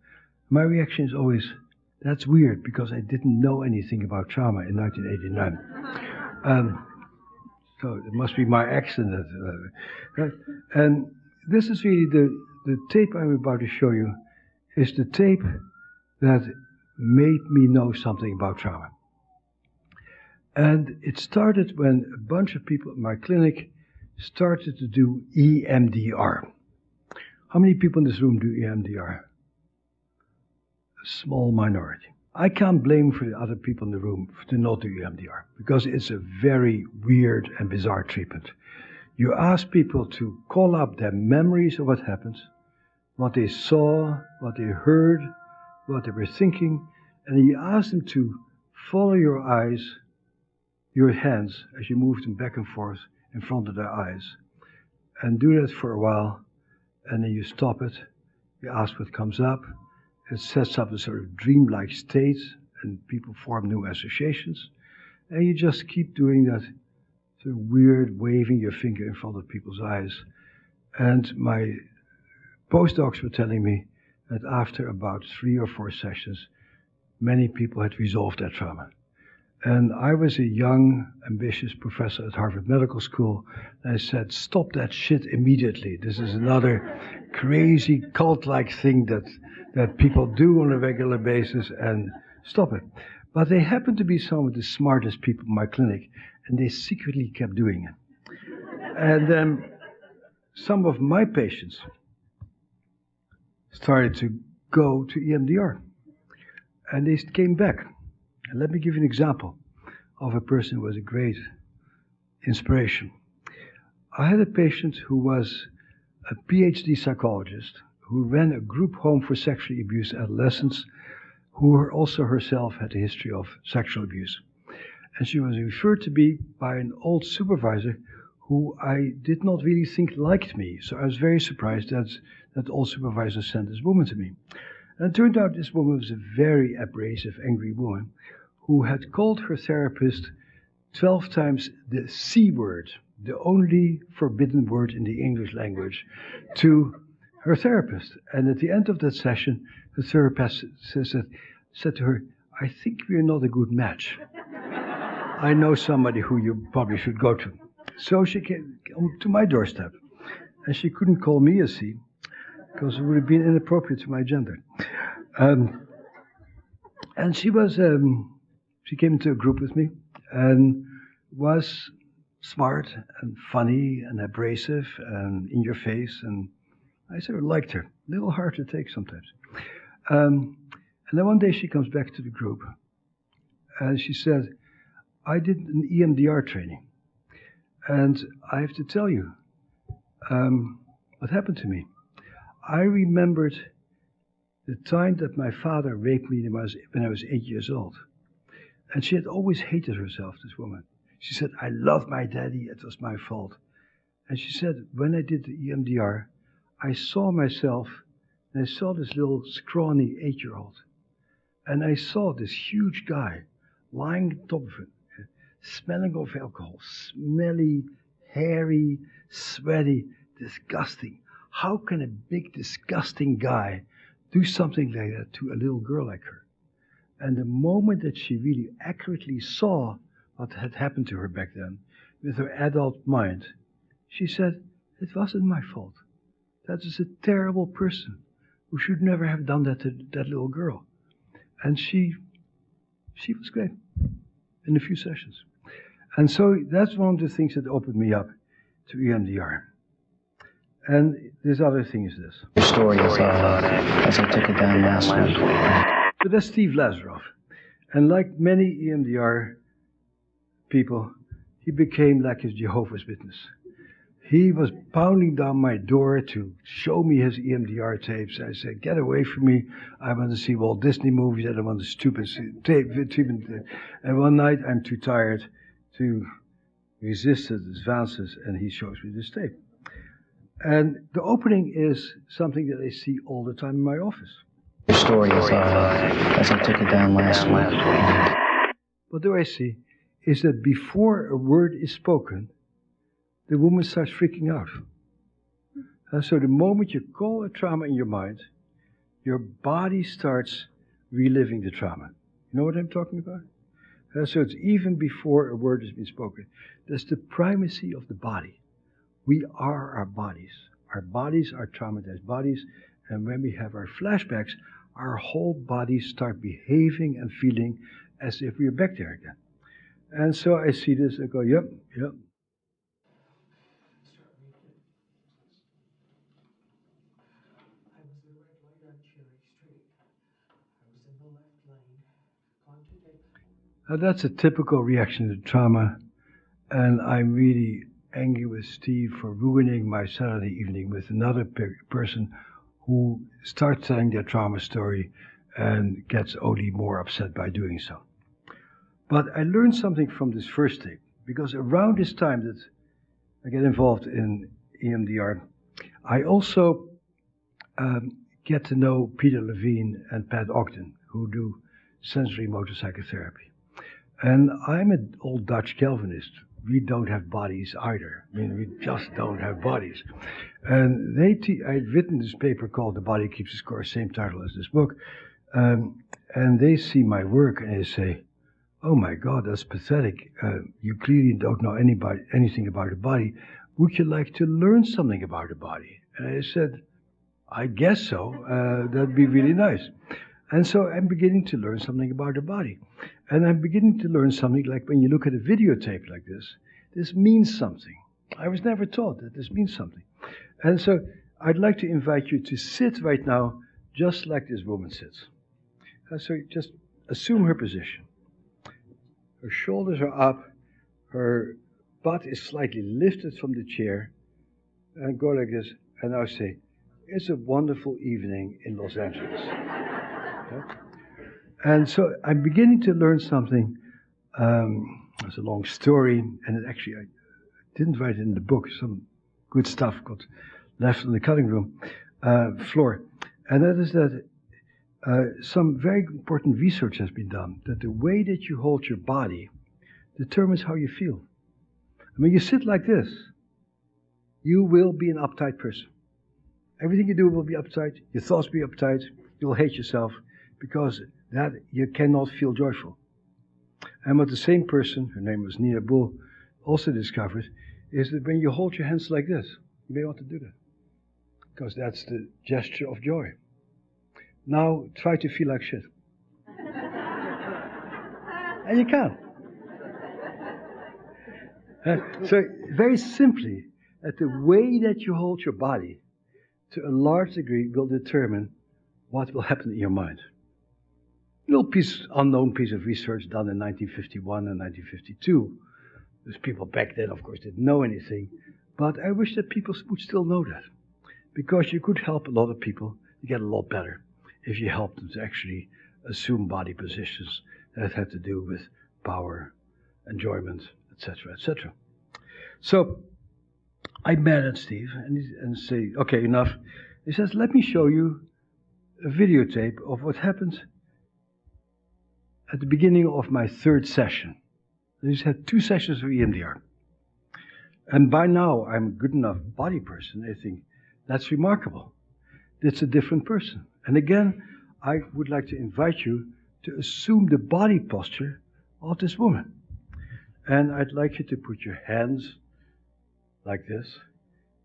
My reaction is always, that's weird, because I didn't know anything about trauma in 1989. So it must be my accent. Right? And this is really the tape I'm about to show you, is the tape that made me know something about trauma. And it started when a bunch of people at my clinic started to do EMDR. How many people in this room do EMDR? A small minority. I can't blame for the other people in the room to not do EMDR, because it's a very weird and bizarre treatment. You ask people to call up their memories of what happened, what they saw, what they heard, what they were thinking, and then you ask them to follow your eyes, your hands, as you move them back and forth in front of their eyes. And do that for a while, and then you stop it, you ask what comes up, it sets up a sort of dreamlike state, and people form new associations, and you just keep doing that sort of weird waving your finger in front of people's eyes. And my postdocs were telling me that after about 3 or 4 sessions, many people had resolved their trauma. And I was a young, ambitious professor at Harvard Medical School, and I said, stop that shit immediately. This is another crazy cult-like thing that people do on a regular basis, and stop it. But they happened to be some of the smartest people in my clinic, and they secretly kept doing it. And then some of my patients started to go to EMDR, and they came back. And let me give you an example of a person who was a great inspiration. I had a patient who was a PhD psychologist who ran a group home for sexually abused adolescents who also herself had a history of sexual abuse. And she was referred to me by an old supervisor who I did not really think liked me. So I was very surprised that old supervisor sent this woman to me. And it turned out this woman was a very abrasive, angry woman who had called her therapist 12 times the C word, the only forbidden word in the English language, to her therapist. And at the end of that session, the therapist said to her, I think we're not a good match. I know somebody who you probably should go to. So she came to my doorstep, and she couldn't call me a C, because it would have been inappropriate to my gender. And she came into a group with me and was smart and funny and abrasive and in your face, and I sort of liked her. A little hard to take sometimes. And then one day she comes back to the group and she said, I did an EMDR training, and I have to tell you what happened to me. I remembered the time that my father raped me when I was 8 years old. And she had always hated herself, this woman. She said, I love my daddy, it was my fault. And she said, when I did the EMDR, I saw myself, and I saw this little scrawny 8-year-old. And I saw this huge guy lying on top of it, smelling of alcohol, smelly, hairy, sweaty, disgusting. How can a big, disgusting guy do something like that to a little girl like her? And the moment that she really accurately saw what had happened to her back then, with her adult mind, she said, it wasn't my fault. That is a terrible person who should never have done that to that little girl. And she was great in a few sessions. And so that's one of the things that opened me up to EMDR. And this other thing is this. Your story is, as I took it down last week. So that's Steve Lazaroff. And like many EMDR people, he became like his Jehovah's Witness. He was pounding down my door to show me his EMDR tapes. I said, get away from me. I want to see Walt Disney movies. I don't want the stupid tape. And one night, I'm too tired to resist his advances, and he shows me this tape. And the opening is something that I see all the time in my office. Your story is, as I took it down last week. What do I see is that before a word is spoken, the woman starts freaking out. And so the moment you call a trauma in your mind, your body starts reliving the trauma. You know what I'm talking about? So it's even before a word has been spoken. That's the primacy of the body. We are our bodies. Our bodies are traumatized bodies, and when we have our flashbacks, our whole bodies start behaving and feeling as if we're back there again. And so I see this and go, yep. Now that's a typical reaction to trauma, and I'm really angry with Steve for ruining my Saturday evening with another person who starts telling their trauma story and gets only more upset by doing so. But I learned something from this first tape, because around this time that I get involved in EMDR, I also get to know Peter Levine and Pat Ogden, who do sensory motor psychotherapy. And I'm an old Dutch Calvinist. We don't have bodies either. I mean, we just don't have bodies. And I'd written this paper called The Body Keeps the Score, same title as this book. And they see my work and they say, oh my God, that's pathetic. You clearly don't know anything about the body. Would you like to learn something about the body? And I said, I guess so. That'd be really nice. And so I'm beginning to learn something about the body. And I'm beginning to learn something like when you look at a videotape like this means something. I was never taught that this means something. And so I'd like to invite you to sit right now just like this woman sits. So just assume her position. Her shoulders are up, her butt is slightly lifted from the chair, and go like this, and now say, it's a wonderful evening in Los Angeles. Okay? And so I'm beginning to learn something. It's a long story, and it actually, I didn't write it in the book. Some good stuff got left on the cutting room floor. And that is that some very important research has been done, that the way that you hold your body determines how you feel. When you sit like this, you will be an uptight person. Everything you do will be uptight, your thoughts will be uptight, you'll hate yourself, because that you cannot feel joyful. And what the same person, her name was Nina Bull, also discovered, is that when you hold your hands like this, you may want to do that, because that's the gesture of joy. Now try to feel like shit. And you can. So very simply, that the way that you hold your body, to a large degree, will determine what will happen in your mind. Little unknown piece of research done in 1951 and 1952. There's people back then, of course, didn't know anything. But I wish that people would still know that. Because you could help a lot of people to get a lot better if you help them to actually assume body positions that have to do with power, enjoyment, etc., etc. So, I'm mad at Steve and say, okay, enough. He says, let me show you a videotape of what happened at the beginning of my third session. He's had 2 sessions of EMDR. And by now, I'm a good enough body person. I think that's remarkable. It's a different person. And again, I would like to invite you to assume the body posture of this woman. And I'd like you to put your hands like this,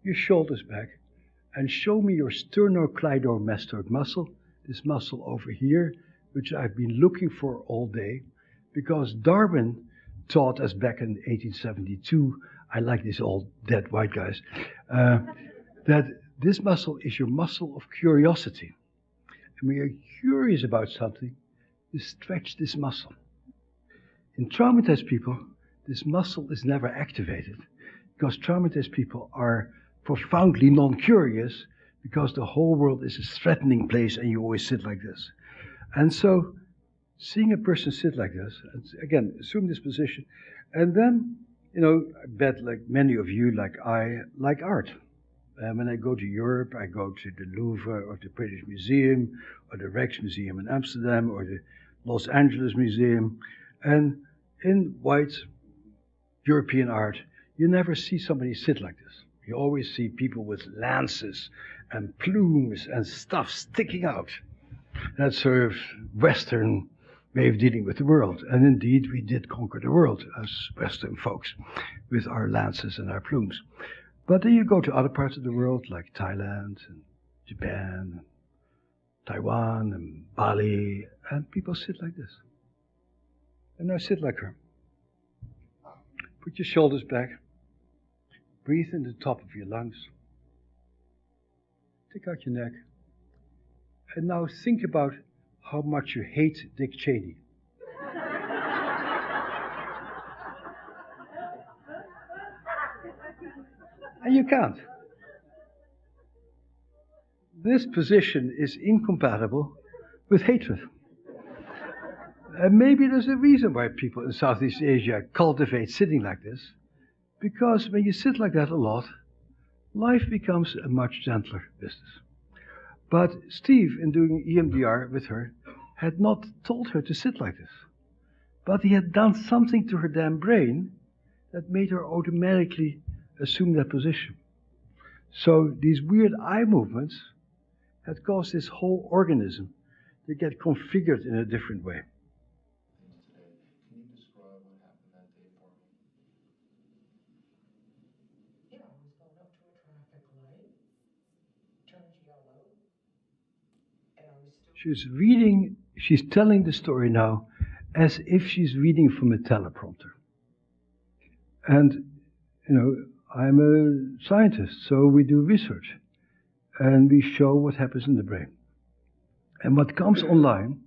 your shoulders back, and show me your sternocleidomastoid muscle, this muscle over here, which I've been looking for all day, because Darwin taught us back in 1872, I like these old dead white guys, that this muscle is your muscle of curiosity. And when you're curious about something, you stretch this muscle. In traumatized people, this muscle is never activated because traumatized people are profoundly non-curious because the whole world is a threatening place and you always sit like this. And so, seeing a person sit like this, and again, assume this position, and then, I bet like many of you, like I, like art. When I go to Europe, I go to the Louvre or the British Museum or the Rijksmuseum in Amsterdam or the Los Angeles Museum. And in white European art, you never see somebody sit like this. You always see people with lances and plumes and stuff sticking out. That's sort of Western way of dealing with the world. And indeed, we did conquer the world as Western folks with our lances and our plumes. But then you go to other parts of the world like Thailand and Japan and Taiwan and Bali, and people sit like this. And now sit like her. Put your shoulders back. Breathe in the top of your lungs. Take out your neck. And now think about how much you hate Dick Cheney. And you can't. This position is incompatible with hatred. And maybe there's a reason why people in Southeast Asia cultivate sitting like this. Because when you sit like that a lot, life becomes a much gentler business. But Steve, in doing EMDR with her, had not told her to sit like this. But he had done something to her damn brain that made her automatically assume that position. So these weird eye movements had caused this whole organism to get configured in a different way. Can you describe what happened that day for me? Yeah, I was going up to a traffic light, turned yellow, and I was still... She's telling the story now as if she's reading from a teleprompter. And, I'm a scientist, so we do research. And we show what happens in the brain. And what comes online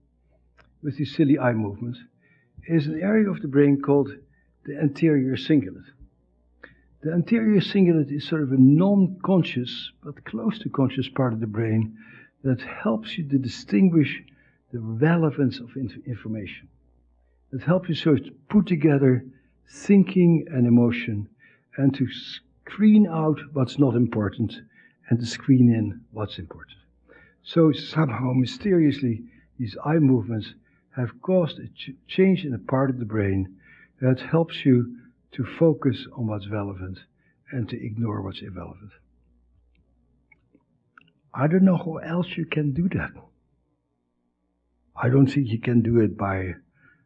with these silly eye movements is an area of the brain called the anterior cingulate. The anterior cingulate is sort of a non-conscious, but close to conscious part of the brain that helps you to distinguish the relevance of information. That helps you sort of put together thinking and emotion and to screen out what's not important and to screen in what's important. So somehow, mysteriously, these eye movements have caused a change in a part of the brain that helps you to focus on what's relevant and to ignore what's irrelevant. I don't know how else you can do that. I don't think you can do it by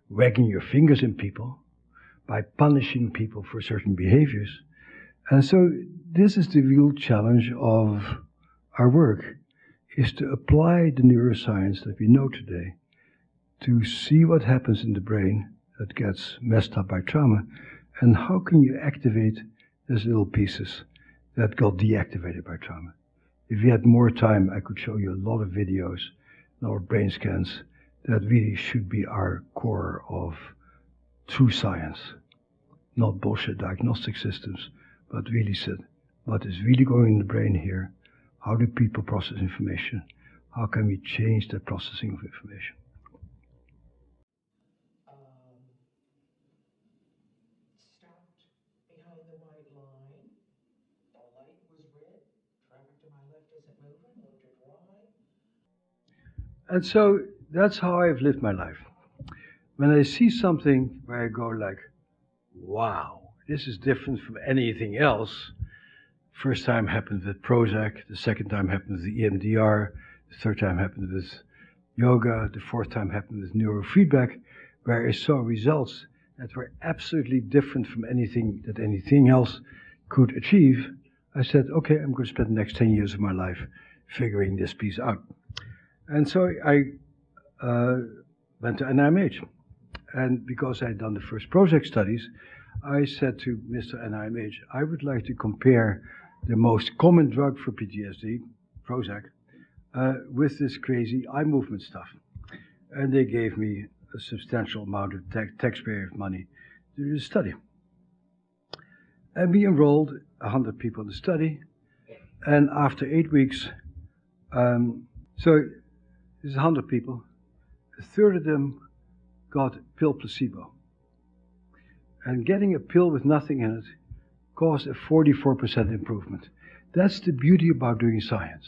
wagging your fingers in people, by punishing people for certain behaviors. And so this is the real challenge of our work, is to apply the neuroscience that we know today to see what happens in the brain that gets messed up by trauma, and how can you activate those little pieces that got deactivated by trauma. If we had more time, I could show you a lot of videos, a lot of brain scans that really should be our core of true science, not bullshit diagnostic systems, but really said, what is really going in the brain here? How do people process information? How can we change the processing of information? Stopped behind the white line. The And so that's how I've lived my life. When I see something where I go like, wow, this is different from anything else. First time happened with Prozac, the second time happened with the EMDR, the third time happened with yoga, the fourth time happened with neurofeedback, where I saw results that were absolutely different from anything else could achieve. I said, okay, I'm going to spend the next 10 years of my life figuring this piece out. And so I went to NIMH. And because I had done the first Prozac studies, I said to Mr. NIMH, I would like to compare the most common drug for PTSD, Prozac, with this crazy eye movement stuff. And they gave me a substantial amount of taxpayer money to do the study. And we enrolled 100 people in the study. And after 8 weeks, so there's 100 people, a third of them got pill placebo. And getting a pill with nothing in it caused a 44% improvement. That's the beauty about doing science.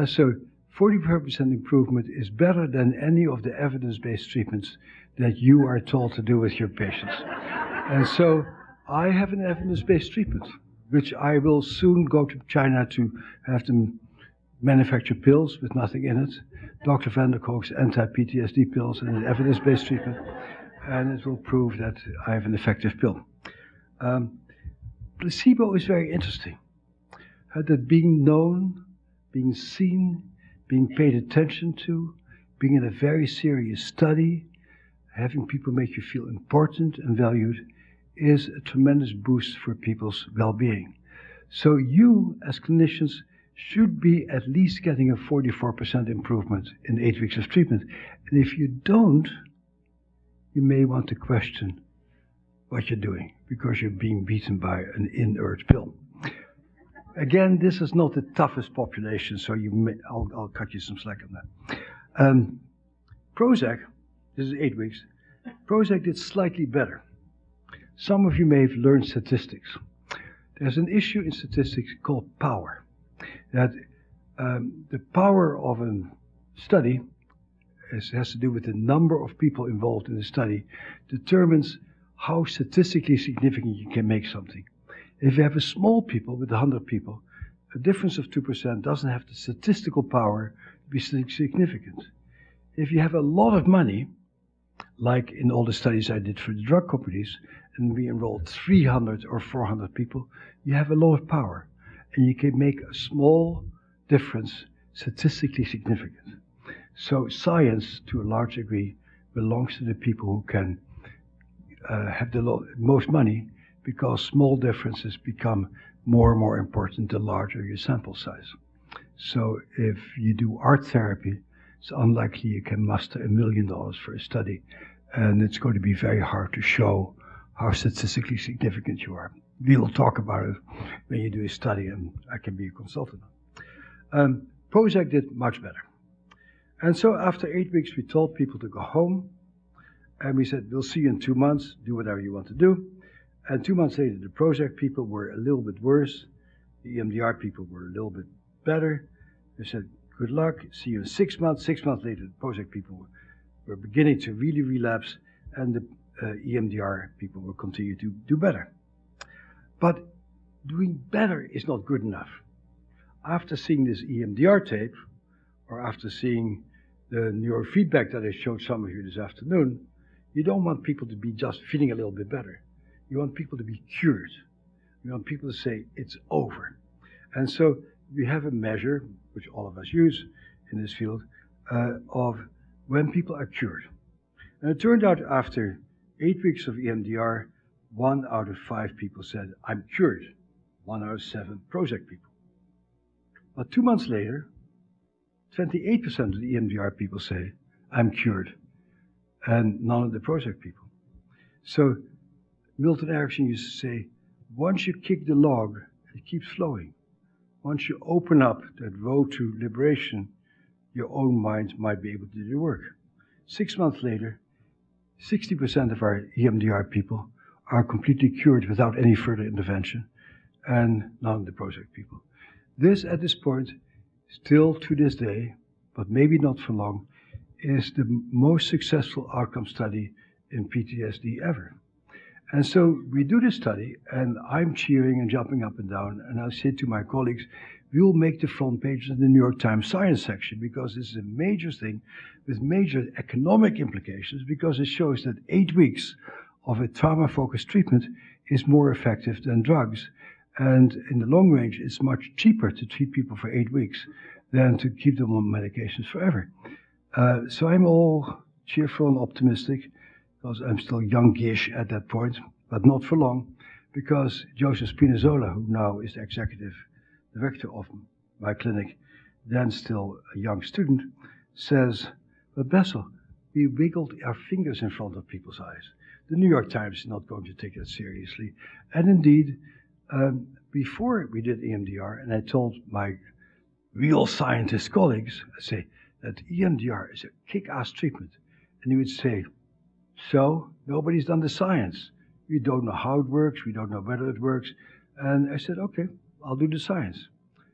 So 44% improvement is better than any of the evidence-based treatments that you are told to do with your patients. And so I have an evidence-based treatment, which I will soon go to China to have them manufacture pills with nothing in it. Dr. Van der Kolk's anti-PTSD pills and an evidence-based treatment. And it will prove that I have an effective pill. Placebo is very interesting. That being known, being seen, being paid attention to, being in a very serious study, having people make you feel important and valued is a tremendous boost for people's well-being. So you, as clinicians, should be at least getting a 44% improvement in 8 weeks of treatment. And if you don't, you may want to question what you're doing because you're being beaten by an inert pill. Again, this is not the toughest population, so I'll cut you some slack on that. Prozac, this is 8 weeks, Prozac did slightly better. Some of you may have learned statistics. There's an issue in statistics called power. That the power of a study has to do with the number of people involved in the study, determines how statistically significant you can make something. If you have a small people with 100 people, a difference of 2% doesn't have the statistical power to be significant. If you have a lot of money, like in all the studies I did for the drug companies, and we enrolled 300 or 400 people, you have a lot of power. And you can make a small difference statistically significant. So science, to a large degree, belongs to the people who can have the most money, because small differences become more and more important the larger your sample size. So if you do art therapy, it's unlikely you can muster $1 million for a study, and it's going to be very hard to show how statistically significant you are. We'll talk about it when you do a study, and I can be a consultant. Prozac did much better. And so after 8 weeks, we told people to go home, and we said, we'll see you in 2 months, do whatever you want to do. And 2 months later, the Prozac people were a little bit worse. The EMDR people were a little bit better. They said, good luck, see you in 6 months. 6 months later, the Prozac people were beginning to really relapse, and the EMDR people will continue to do better. But doing better is not good enough. After seeing this EMDR tape, or after seeing the neurofeedback that I showed some of you this afternoon, you don't want people to be just feeling a little bit better. You want people to be cured. You want people to say, it's over. And so we have a measure, which all of us use in this field, of when people are cured. And it turned out after 8 weeks of EMDR, 1 out of 5 people said, I'm cured. 1 out of 7 Prozac people. But 2 months later, 28% of the EMDR people say, I'm cured. And none of the Prozac people. So Milton Erickson used to say, once you kick the log, it keeps flowing. Once you open up that road to liberation, your own mind might be able to do the work. 6 months later, 60% of our EMDR people are completely cured without any further intervention, and none of the Prozac people. This, at this point, still to this day, but maybe not for long, is the most successful outcome study in PTSD ever. And so we do this study, and I'm cheering and jumping up and down, and I say to my colleagues, we'll make the front page of the New York Times science section, because this is a major thing with major economic implications, because it shows that 8 weeks of a trauma-focused treatment is more effective than drugs. And in the long range, it's much cheaper to treat people for 8 weeks than to keep them on medications forever. So I'm all cheerful and optimistic, because I'm still youngish at that point, but not for long, because Joseph Spinazzola, who now is the executive director of my clinic, then still a young student, says, but Bessel, we wiggled our fingers in front of people's eyes. The New York Times is not going to take that seriously. And indeed, before we did EMDR, and I told my real scientist colleagues, I say that EMDR is a kick-ass treatment. And he would say, so nobody's done the science. We don't know how it works. We don't know whether it works. And I said, okay, I'll do the science.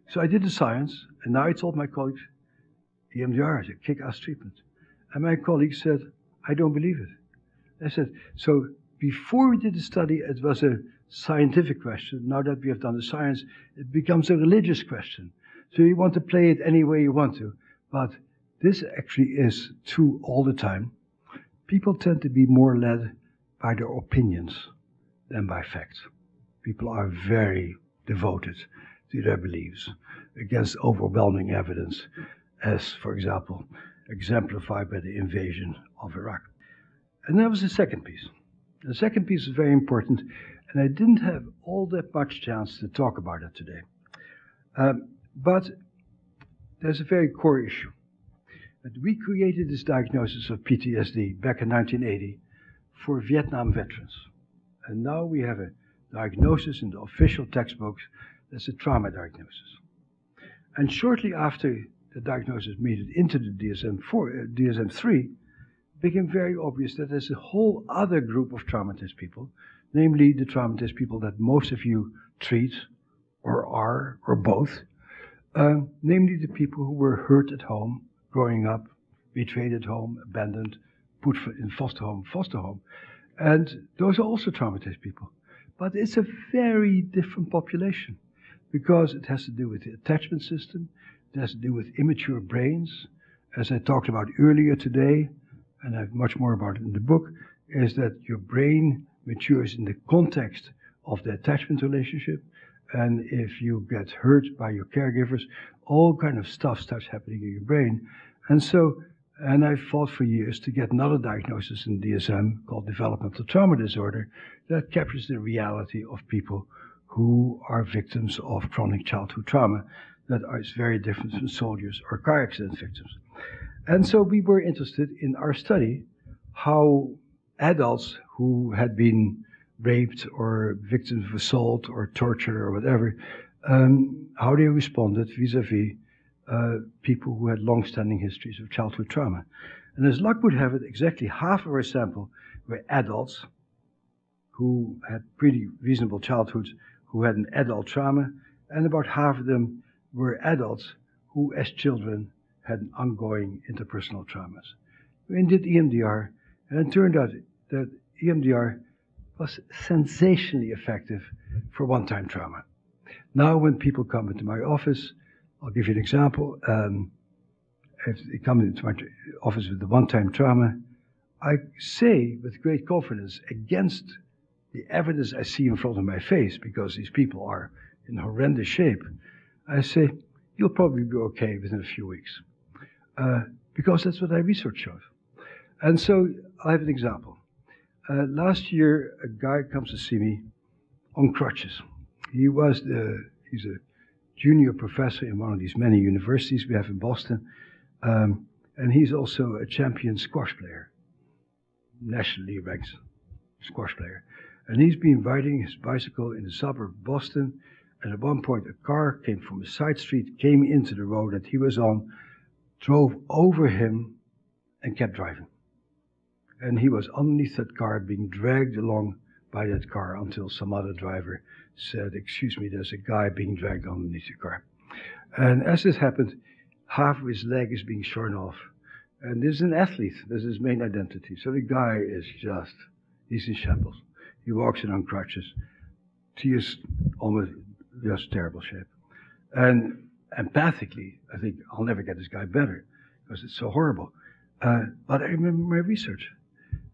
So I did the science, and now I told my colleagues, EMDR is a kick-ass treatment. And my colleagues said, I don't believe it. I said, so before we did the study, it was a scientific question. Now that we have done the science, it becomes a religious question. So you want to play it any way you want to. But this actually is true all the time. People tend to be more led by their opinions than by facts. People are very devoted to their beliefs against overwhelming evidence, as, for example, exemplified by the invasion of Iraq. And that was the second piece. The second piece is very important, and I didn't have all that much chance to talk about it today. But there's a very core issue. That we created this diagnosis of PTSD back in 1980 for Vietnam veterans. And now we have a diagnosis in the official textbooks that's a trauma diagnosis. And shortly after the diagnosis made it into the DSM-3, it became very obvious that there's a whole other group of traumatized people, namely the traumatized people that most of you treat or are, or both, namely the people who were hurt at home, growing up, betrayed at home, abandoned, put in foster home. And those are also traumatized people. But it's a very different population because it has to do with the attachment system, it has to do with immature brains. As I talked about earlier today, and I have much more about it in the book, is that your brain matures in the context of the attachment relationship. And if you get hurt by your caregivers, all kind of stuff starts happening in your brain. And I fought for years to get another diagnosis in DSM called developmental trauma disorder that captures the reality of people who are victims of chronic childhood trauma that is very different from soldiers or car accident victims. And so we were interested in our study how adults who had been raped or victims of assault or torture or whatever, how they responded vis-a-vis people who had long-standing histories of childhood trauma. And as luck would have it, exactly half of our sample were adults who had pretty reasonable childhoods, who had an adult trauma, and about half of them were adults who, as children, had ongoing interpersonal traumas. We did EMDR, and it turned out that EMDR was sensationally effective for one-time trauma. Now when people come into my office, I'll give you an example. If they come into my office with the one-time trauma, I say with great confidence against the evidence I see in front of my face, because these people are in horrendous shape, I say, you'll probably be okay within a few weeks. Because that's what our research shows. And so I have an example. Last year, a guy comes to see me on crutches. He's a junior professor in one of these many universities we have in Boston. And he's also a champion squash player, nationally ranked squash player. And he's been riding his bicycle in the suburb of Boston. And at one point, a car came from a side street, came into the road that he was on, drove over him, and kept driving. And he was underneath that car, being dragged along by that car until some other driver said, excuse me, there's a guy being dragged underneath the car. And as this happened, half of his leg is being shorn off. And this is an athlete. This is his main identity. So the guy is he's in shambles. He walks in on crutches. He is almost just terrible shape. And empathically, I think I'll never get this guy better because it's so horrible. But I remember my research.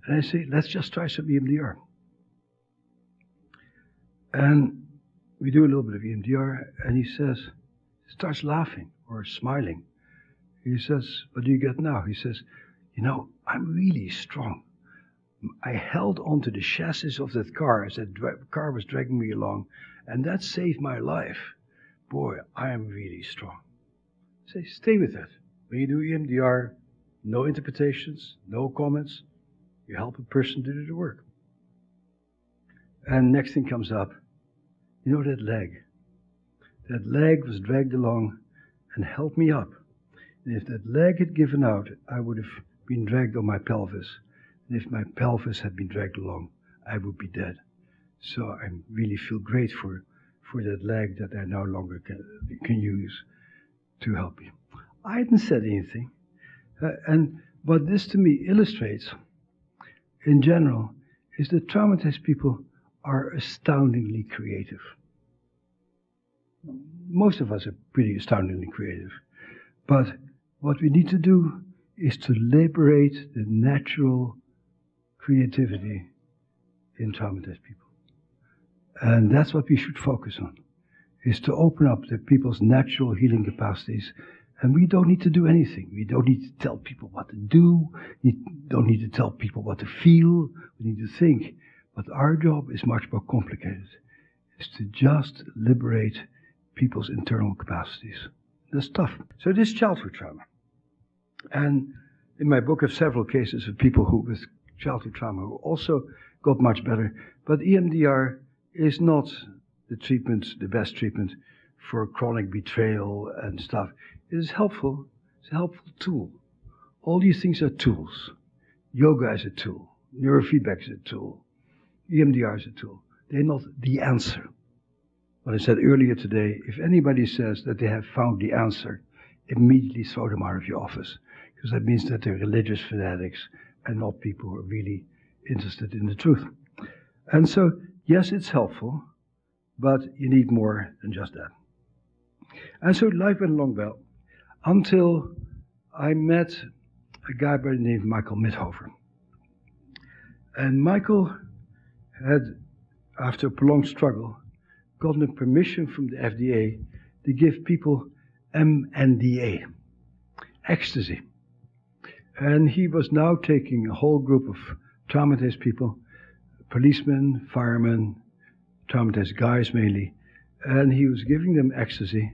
And I say, let's just try some EMDR. And we do a little bit of EMDR, and he starts laughing or smiling. He says, what do you get now? He says, I'm really strong. I held onto the chassis of that car as that car was dragging me along, and that saved my life. Boy, I am really strong. Say, stay with that. When you do EMDR, no interpretations, no comments. You help a person to do the work. And next thing comes up, that leg. That leg was dragged along and held me up. And if that leg had given out, I would have been dragged on my pelvis. And if my pelvis had been dragged along, I would be dead. So I really feel great for that leg that I no longer can use to help me. I hadn't said anything. And what this to me illustrates, in general, is that traumatized people are astoundingly creative. Most of us are pretty astoundingly creative. But what we need to do is to liberate the natural creativity in traumatized people. And that's what we should focus on, is to open up the people's natural healing capacities. And we don't need to do anything. We don't need to tell people what to do. We don't need to tell people what to feel. We need to think. But our job is much more complicated. It's to just liberate people's internal capacities. That's tough. So this is childhood trauma. And in my book I have several cases of people who with childhood trauma who also got much better. But EMDR is not the best treatment for chronic betrayal and stuff. It is helpful. It's a helpful tool. All these things are tools. Yoga is a tool. Neurofeedback is a tool. EMDR is a tool. They're not the answer. What I said earlier today, if anybody says that they have found the answer, immediately throw them out of your office. Because that means that they're religious fanatics and not people who are really interested in the truth. And so, yes, it's helpful, but you need more than just that. And so life went along well until I met a guy by the name of Michael Mithoever. And Michael had, after a prolonged struggle, gotten a permission from the FDA to give people MNDA, ecstasy. And he was now taking a whole group of traumatized people, policemen, firemen, traumatized guys mainly, and he was giving them ecstasy.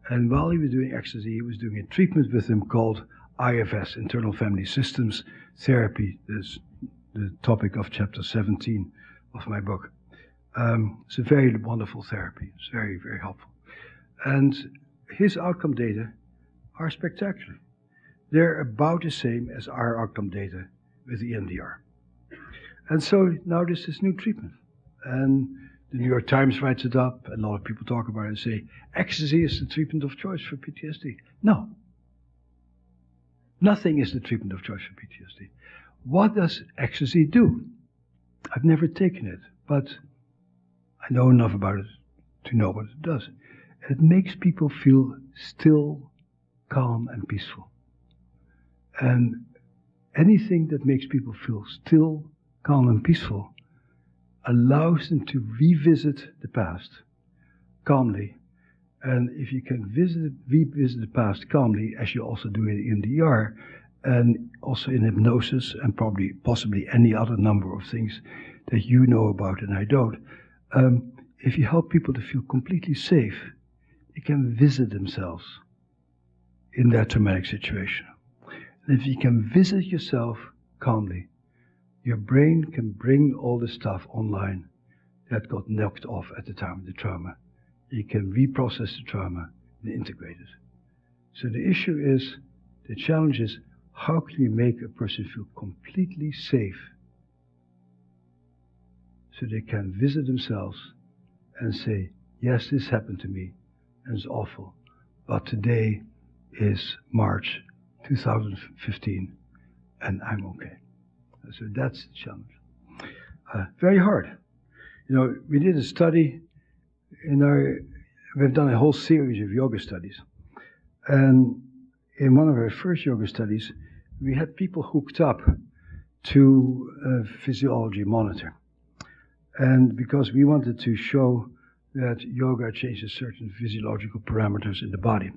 And while he was doing ecstasy, he was doing a treatment with them called IFS, Internal Family Systems Therapy. That's the topic of chapter 17 of my book. It's a very wonderful therapy. It's very, very helpful. And his outcome data are spectacular. They're about the same as our outcome data with EMDR. And so now there's this new treatment. And the New York Times writes it up, and a lot of people talk about it and say, ecstasy is the treatment of choice for PTSD. No. Nothing is the treatment of choice for PTSD. What does ecstasy do? I've never taken it, but I know enough about it to know what it does. It makes people feel still, calm, and peaceful. And anything that makes people feel still, calm, and peaceful allows them to revisit the past calmly. And if you can revisit the past calmly, as you also do in EMDR, and also in hypnosis, and possibly any other number of things that you know about and I don't, if you help people to feel completely safe, they can visit themselves in that traumatic situation. And if you can visit yourself calmly, your brain can bring all the stuff online that got knocked off at the time of the trauma. You can reprocess the trauma and integrate it. So the challenge is, how can you make a person feel completely safe so they can visit themselves and say, yes, this happened to me and it's awful, but today is March 2015, and I'm okay. So that's the challenge. Very hard. You know, we did a study we've done a whole series of yoga studies. And in one of our first yoga studies, we had people hooked up to a physiology monitor. And because we wanted to show that yoga changes certain physiological parameters in the body.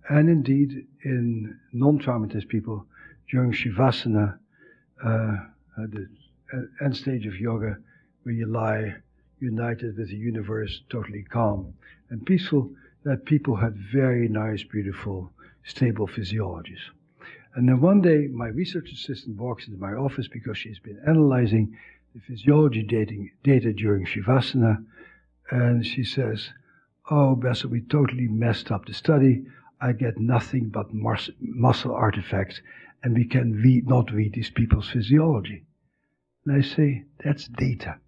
And indeed, in non-traumatized people, during Shavasana, the end stage of yoga, where you lie united with the universe, totally calm and peaceful, that people had very nice, beautiful, stable physiologies. And then one day, my research assistant walks into my office because she's been analyzing the physiology data during Shavasana, and she says, "Oh, Bessel, we totally messed up the study. I get nothing but muscle artifacts, and we can not read these people's physiology." And I say, that's data.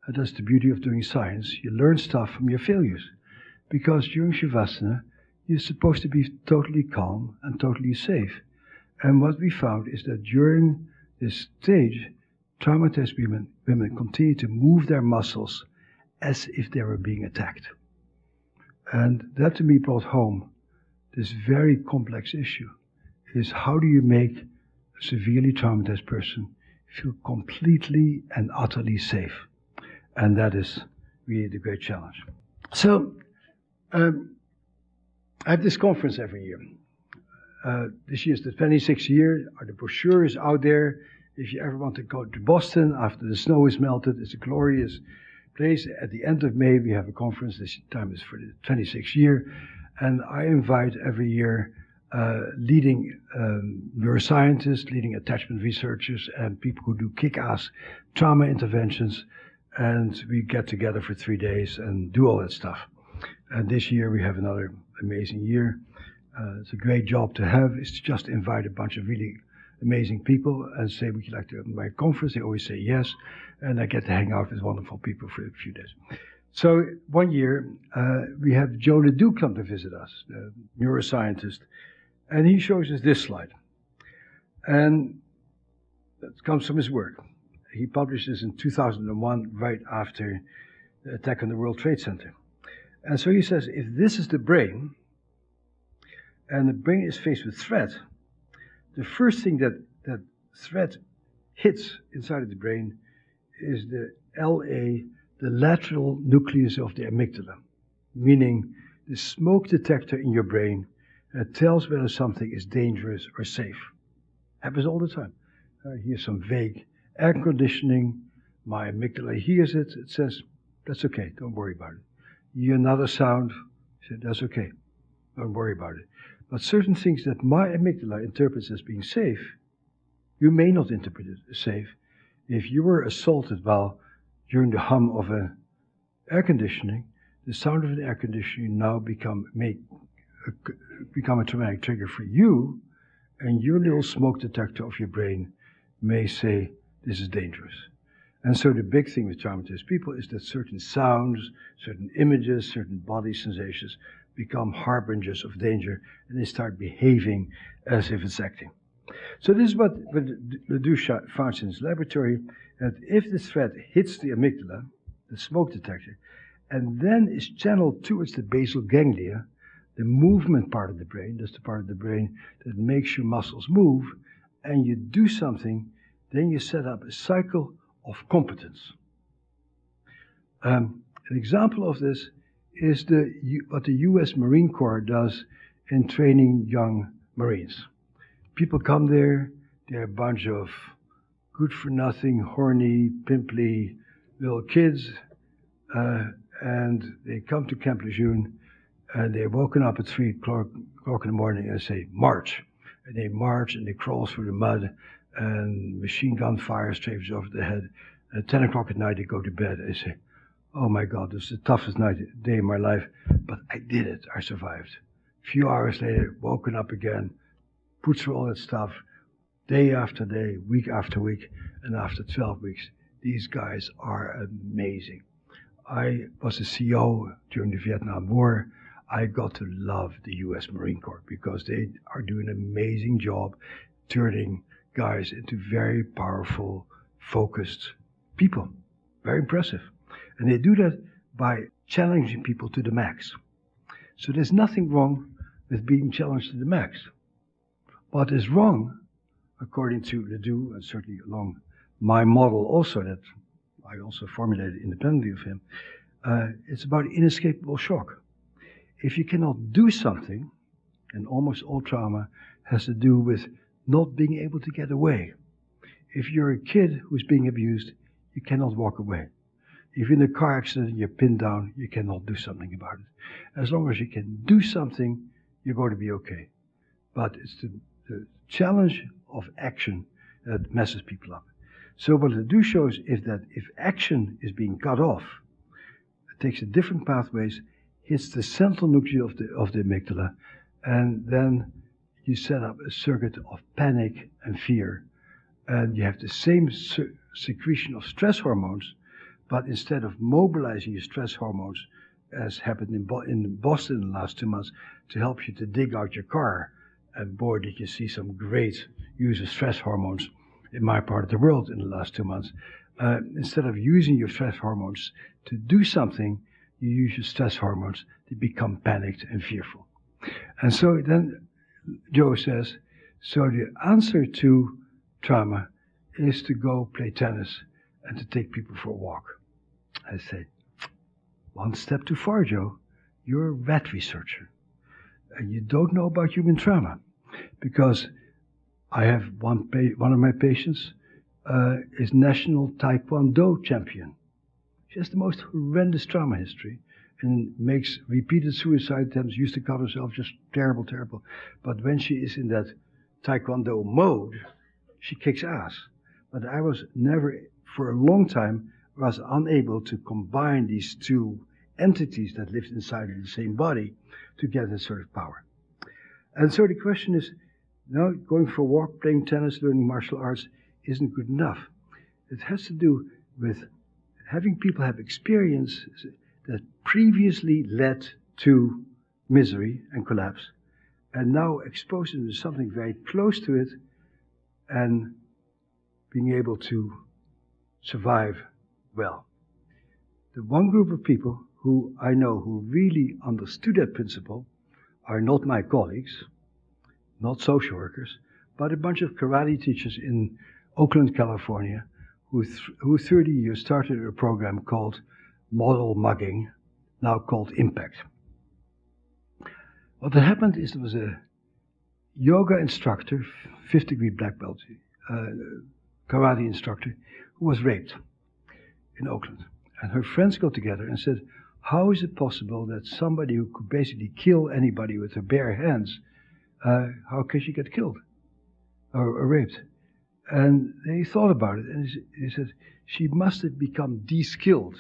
And that's the beauty of doing science. You learn stuff from your failures. Because during Shavasana, you're supposed to be totally calm and totally safe. And what we found is that during this stage, traumatized women continue to move their muscles as if they were being attacked. And that to me brought home this very complex issue, is how do you make a severely traumatized person feel completely and utterly safe? And that is really the great challenge. So, I have this conference every year. This year is the 26th year. The brochure is out there. If you ever want to go to Boston after the snow is melted, it's a glorious place. At the end of May, we have a conference. This time is for the 26th year. And I invite every year leading neuroscientists, leading attachment researchers, and people who do kick-ass trauma interventions. And we get together for 3 days and do all that stuff. And this year we have another amazing year. It's a great job to have, is to just invite a bunch of really amazing people and say, would you like to come to my conference? They always say yes. And I get to hang out with wonderful people for a few days. So one year we have Joe Ledoux come to visit us, the neuroscientist. And he shows us this slide. And that comes from his work. He published this in 2001, right after the attack on the World Trade Center. And so he says, if this is the brain, and the brain is faced with threat, the first thing that threat hits inside of the brain is the LA, the lateral nucleus of the amygdala, meaning the smoke detector in your brain that tells whether something is dangerous or safe. Happens all the time. Here's some vague air conditioning, my amygdala hears it, it says, that's okay, don't worry about it. You hear another sound, it says, that's okay, don't worry about it. But certain things that my amygdala interprets as being safe, you may not interpret it as safe. If you were assaulted while during the hum of an air conditioning, the sound of an air conditioning now may become a traumatic trigger for you, and your little smoke detector of your brain may say, this is dangerous. And so the big thing with traumatized people is that certain sounds, certain images, certain body sensations become harbingers of danger, and they start behaving as if it's acting. So this is what Ledoux found in his laboratory, that if the threat hits the amygdala, the smoke detector, and then is channeled towards the basal ganglia, the movement part of the brain, that's the part of the brain that makes your muscles move, and you do something, then you set up a cycle of competence. An example of this is what the US Marine Corps does in training young Marines. People come there, they're a bunch of good-for-nothing, horny, pimply little kids, and they come to Camp Lejeune, and they're woken up at 3 o'clock in the morning and say, march. And they march and they crawl through the mud, and machine gun fire strafes over the head. At 10 o'clock at night, they go to bed and they say, oh my God, this is the toughest day in my life, but I did it, I survived. A few hours later, woken up again, put through all that stuff, day after day, week after week, and after 12 weeks, these guys are amazing. I was a CO during the Vietnam War. I got to love the U.S. Marine Corps because they are doing an amazing job turning guys into very powerful, focused people. Very impressive. And they do that by challenging people to the max. So there's nothing wrong with being challenged to the max. What is wrong, according to Ledoux, and certainly along my model also that I also formulated independently of him, it's about inescapable shock. If you cannot do something, and almost all trauma has to do with not being able to get away. If you're a kid who's being abused, you cannot walk away. If you're in a car accident and you're pinned down, you cannot do something about it. As long as you can do something, you're going to be okay. But it's the challenge of action that messes people up. So what Ledoux shows is that if action is being cut off, it takes a different pathways, hits the central nucleus of the amygdala, and then you set up a circuit of panic and fear. And you have the same secretion of stress hormones, but instead of mobilizing your stress hormones, as happened in Boston in the last 2 months, to help you to dig out your car, and boy, did you see some great use of stress hormones in my part of the world in the last 2 months. Instead of using your stress hormones to do something, you use your stress hormones to become panicked and fearful. And so then Joe says, so the answer to trauma is to go play tennis and to take people for a walk. I say, one step too far, Joe. You're a rat researcher. And you don't know about human trauma. Because I have one of my patients is national Taekwondo champion. She has the most horrendous trauma history and makes repeated suicide attempts, used to cut herself, just terrible, terrible. But when she is in that Taekwondo mode, she kicks ass. But I was never, for a long time, was unable to combine these two entities that lived inside of the same body to get that sort of power. And so the question is, no, going for a walk, playing tennis, learning martial arts isn't good enough. It has to do with having people have experience that previously led to misery and collapse, and now expose them to something very close to it and being able to survive well. The one group of people who I know who really understood that principle are not my colleagues, not social workers, but a bunch of karate teachers in Oakland, California, who 30 years started a program called Model Mugging, now called Impact. What had happened is there was a yoga instructor, 5th degree black belt, karate instructor, who was raped in Oakland. And her friends got together and said, how is it possible that somebody who could basically kill anybody with her bare hands, how can she get killed or raped? And they thought about it, and they said, she must have become de-skilled.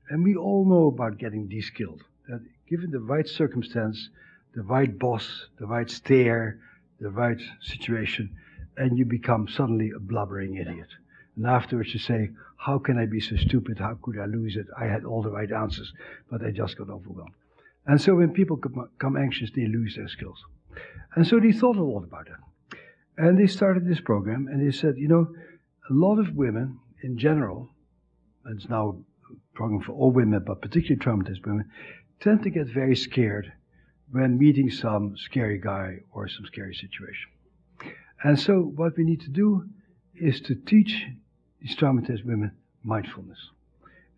And we all know about getting de-skilled. That given the right circumstance, the right boss, the right stare, the right situation, and you become suddenly a blubbering idiot. And afterwards you say, how can I be so stupid? How could I lose it? I had all the right answers, but I just got overwhelmed. And so when people become anxious, they lose their skills. And so they thought a lot about that. And they started this program, and they said, you know, a lot of women in general, and it's now a program for all women, but particularly traumatized women, tend to get very scared when meeting some scary guy or some scary situation. And so what we need to do is to teach these traumatized women mindfulness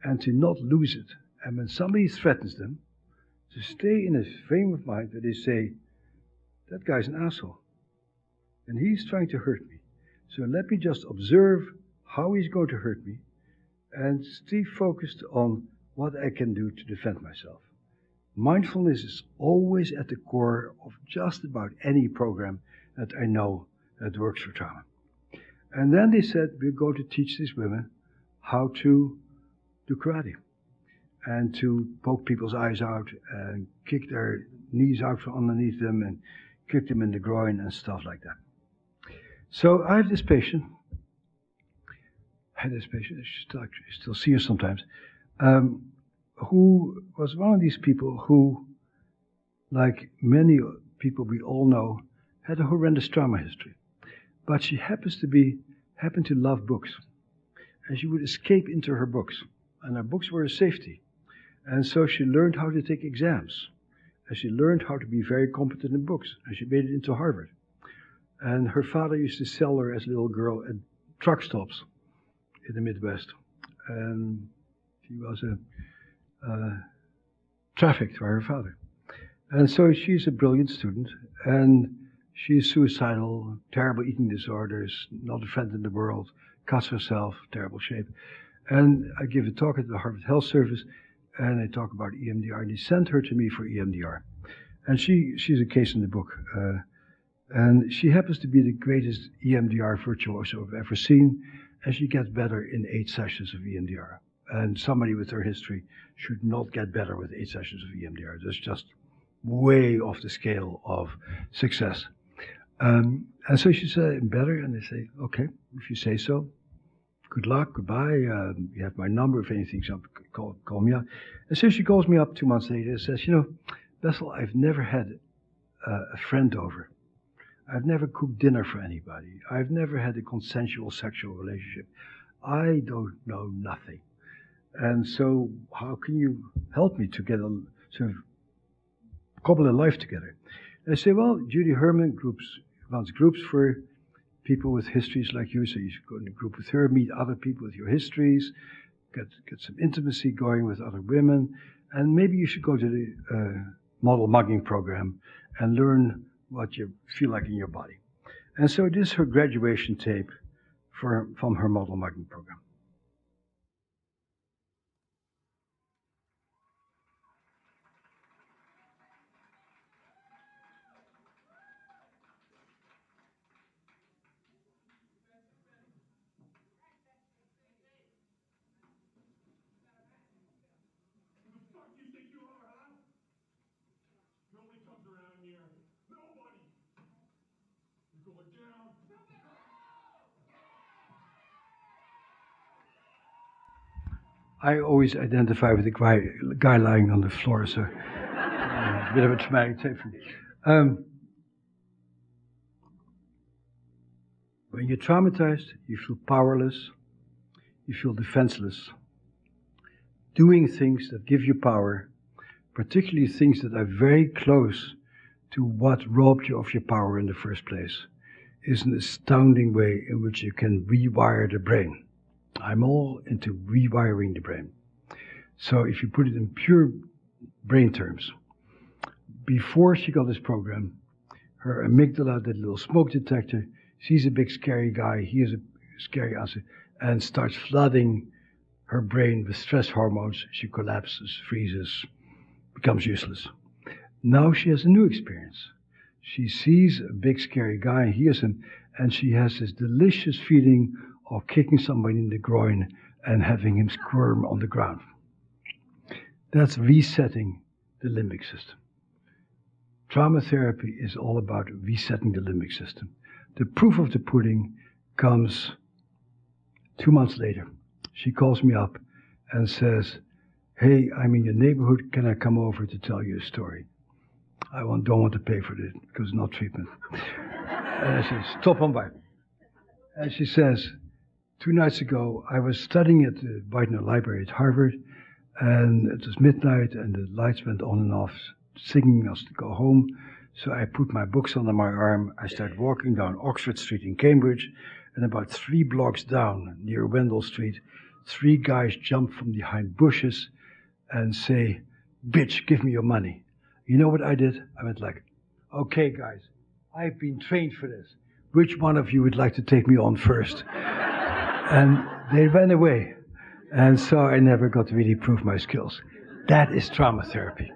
and to not lose it. And when somebody threatens them, to stay in a frame of mind where they say, that guy's an asshole. And he's trying to hurt me. So let me just observe how he's going to hurt me and stay focused on what I can do to defend myself. Mindfulness is always at the core of just about any program that I know that works for trauma. And then they said, we're going to teach these women how to do karate and to poke people's eyes out and kick their knees out from underneath them and kick them in the groin and stuff like that. So I have this patient, I still see her sometimes, who was one of these people who like many people we all know, had a horrendous trauma history. But she happened to love books. And she would escape into her books. And her books were a safety. And so she learned how to take exams. And she learned how to be very competent in books. And she made it into Harvard. And her father used to sell her as a little girl at truck stops in the Midwest. And she was trafficked by her father. And so she's a brilliant student. And she's suicidal, terrible eating disorders, not a friend in the world, cuts herself, terrible shape. And I give a talk at the Harvard Health Service, and I talk about EMDR, and they sent her to me for EMDR. And she's a case in the book. And she happens to be the greatest EMDR virtuoso I've ever seen, and she gets better in 8 sessions of EMDR. And somebody with her history should not get better with 8 sessions of EMDR. That's just way off the scale of success. And so she said, I'm better, and I say, okay, if you say so. Good luck, goodbye, you have my number, if anything's up, call me up. And so she calls me up 2 months later and says, Bessel, I've never had a friend over. I've never cooked dinner for anybody. I've never had a consensual sexual relationship. I don't know nothing. And so how can you help me to get a sort of cobble a life together? And I say, well, Judy Herman runs groups for people with histories like you, so you should go in a group with her, meet other people with your histories, get some intimacy going with other women, and maybe you should go to the model mugging program and learn what you feel like in your body. And so this is her graduation tape from her model mugging program. I always identify with the guy lying on the floor, so a bit of a traumatic tape for me. When you're traumatized, you feel powerless, you feel defenseless. Doing things that give you power, particularly things that are very close to what robbed you of your power in the first place, is an astounding way in which you can rewire the brain. I'm all into rewiring the brain. So if you put it in pure brain terms, before she got this program, her amygdala, that little smoke detector, sees a big scary guy, hears a scary answer, and starts flooding her brain with stress hormones. She collapses, freezes, becomes useless. Now she has a new experience. She sees a big scary guy, hears him, and she has this delicious feeling of kicking somebody in the groin and having him squirm on the ground. That's resetting the limbic system. Trauma therapy is all about resetting the limbic system. The proof of the pudding comes 2 months later. She calls me up and says, hey, I'm in your neighborhood, can I come over to tell you a story? I don't want to pay for it because it's not treatment. And I say, stop on by. And she says, 2 nights ago, I was studying at the Widener Library at Harvard, and it was midnight, and the lights went on and off, singing us to go home. So I put my books under my arm. I started walking down Oxford Street in Cambridge, and about 3 blocks down, near Wendell Street, 3 guys jump from behind bushes and say, bitch, give me your money. You know what I did? I went like, okay, guys, I've been trained for this. Which one of you would like to take me on first? And they ran away. And so I never got to really prove my skills. That is trauma therapy.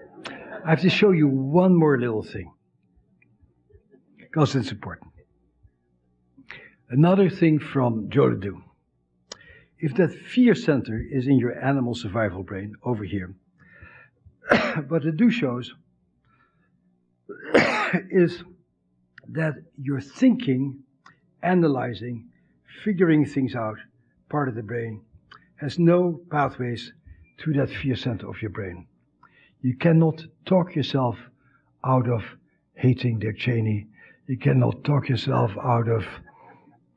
I have to show you one more little thing, because it's important. Another thing from Joe Ledoux. If that fear center is in your animal survival brain, over here, what Ledoux shows is that your thinking, analyzing, figuring things out part of the brain has no pathways to that fear center of your brain. You cannot talk yourself out of hating Dick Cheney. You cannot talk yourself out of,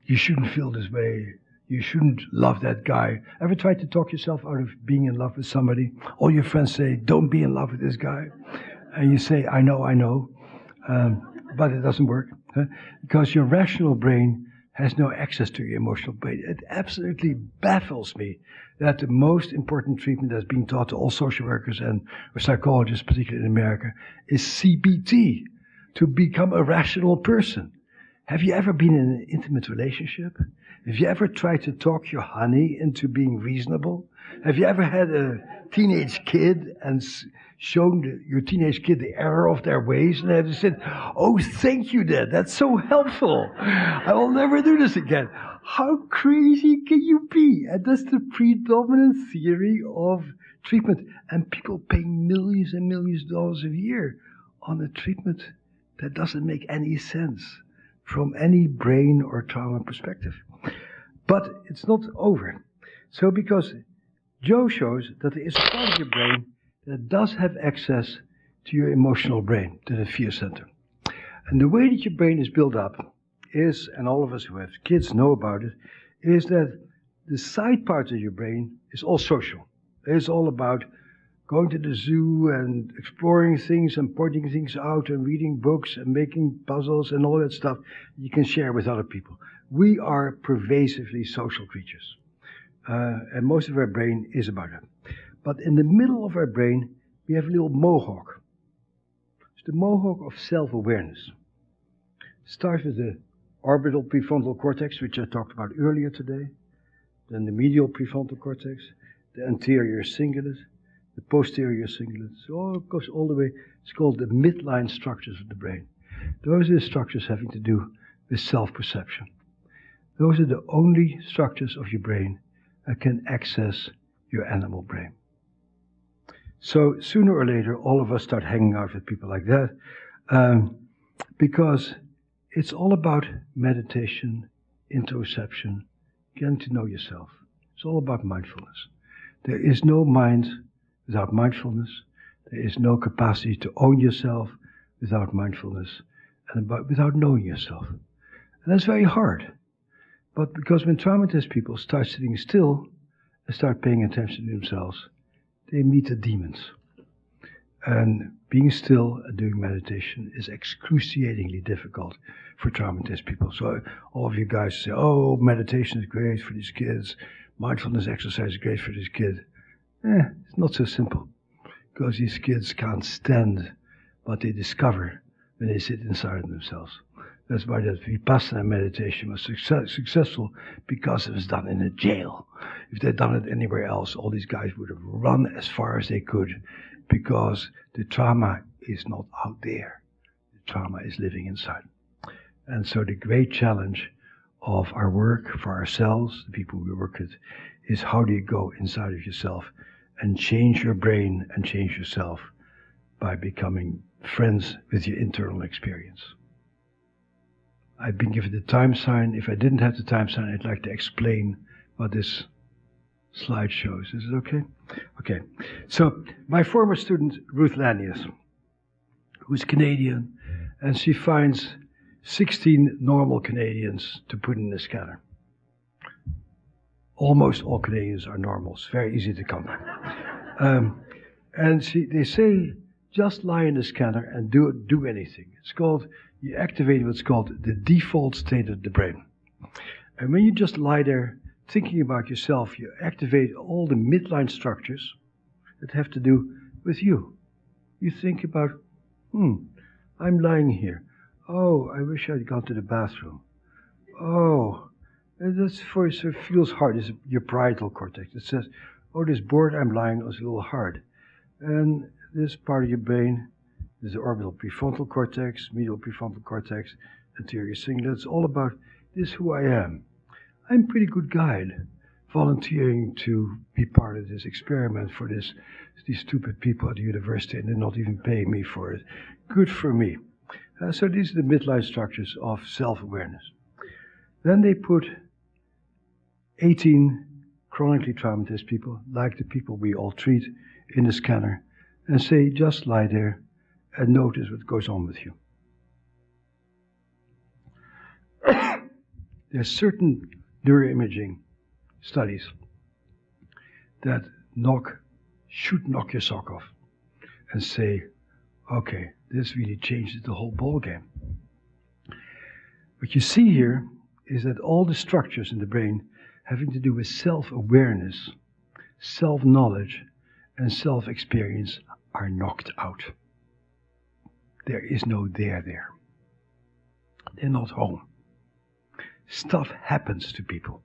you shouldn't feel this way. You shouldn't love that guy. Ever tried to talk yourself out of being in love with somebody? All your friends say, don't be in love with this guy. And you say, I know. But it doesn't work. Huh? Because your rational brain has no access to your emotional brain. It absolutely baffles me that the most important treatment that's being taught to all social workers and psychologists, particularly in America, is CBT, to become a rational person. Have you ever been in an intimate relationship? Have you ever tried to talk your honey into being reasonable? Have you ever had a teenage kid and shown your teenage kid the error of their ways, and have said, oh, thank you, Dad, that's so helpful. I will never do this again. How crazy can you be? And that's the predominant theory of treatment. And people paying millions and millions of dollars a year on a treatment that doesn't make any sense from any brain or trauma perspective. But it's not over. So because Joe shows that there is a part of your brain that does have access to your emotional brain, to the fear center. And the way that your brain is built up is, and all of us who have kids know about it, is that the side part of your brain is all social. It's all about going to the zoo and exploring things and pointing things out and reading books and making puzzles and all that stuff you can share with other people. We are pervasively social creatures. And most of our brain is about that. But in the middle of our brain, we have a little mohawk. It's the mohawk of self-awareness. It starts with the orbital prefrontal cortex, which I talked about earlier today, then the medial prefrontal cortex, the anterior cingulate, the posterior cingulate. So it goes all the way. It's called the midline structures of the brain. Those are the structures having to do with self-perception. Those are the only structures of your brain that can access your animal brain. So sooner or later, all of us start hanging out with people like that, because it's all about meditation, interoception, getting to know yourself. It's all about mindfulness. There is no mind without mindfulness. There is no capacity to own yourself without mindfulness and without knowing yourself. And that's very hard. But because when traumatized people start sitting still and start paying attention to themselves, they meet the demons. And being still and doing meditation is excruciatingly difficult for traumatized people. So all of you guys say, oh, meditation is great for these kids. Mindfulness exercise is great for these kids. It's not so simple. Because these kids can't stand what they discover when they sit inside of themselves. That's why that Vipassana meditation was successful, because it was done in a jail. If they'd done it anywhere else, all these guys would have run as far as they could, because the trauma is not out there. The trauma is living inside. And so the great challenge of our work for ourselves, the people we work with, is how do you go inside of yourself and change your brain and change yourself by becoming friends with your internal experience. I've been given the time sign. If I didn't have the time sign, I'd like to explain what this slide shows. Is it okay? Okay. So my former student, Ruth Lanius, who's Canadian, and she finds 16 normal Canadians to put in the scanner. Almost all Canadians are normals. Very easy to come by. And they say, just lie in the scanner and do anything. It's called, you activate what's called the default state of the brain. And when you just lie there thinking about yourself, you activate all the midline structures that have to do with you. You think about, I'm lying here. Oh, I wish I'd gone to the bathroom. Oh, that's for it feels hard. It's your parietal cortex. It says, oh, this board I'm lying on is a little hard. And this part of your brain is the orbital prefrontal cortex, medial prefrontal cortex, anterior cingulate. It's all about this who I am. I'm a pretty good guide, volunteering to be part of this experiment for these stupid people at the university, and they're not even paying me for it. Good for me. So these are the midline structures of self-awareness. Then they put 18 chronically traumatized people, like the people we all treat, in the scanner, and say, just lie there and notice what goes on with you. There's certain neuroimaging studies that should knock your sock off and say, okay, this really changes the whole ballgame. What you see here is that all the structures in the brain having to do with self-awareness, self-knowledge, and self-experience are knocked out. There is no there. They're not home. Stuff happens to people,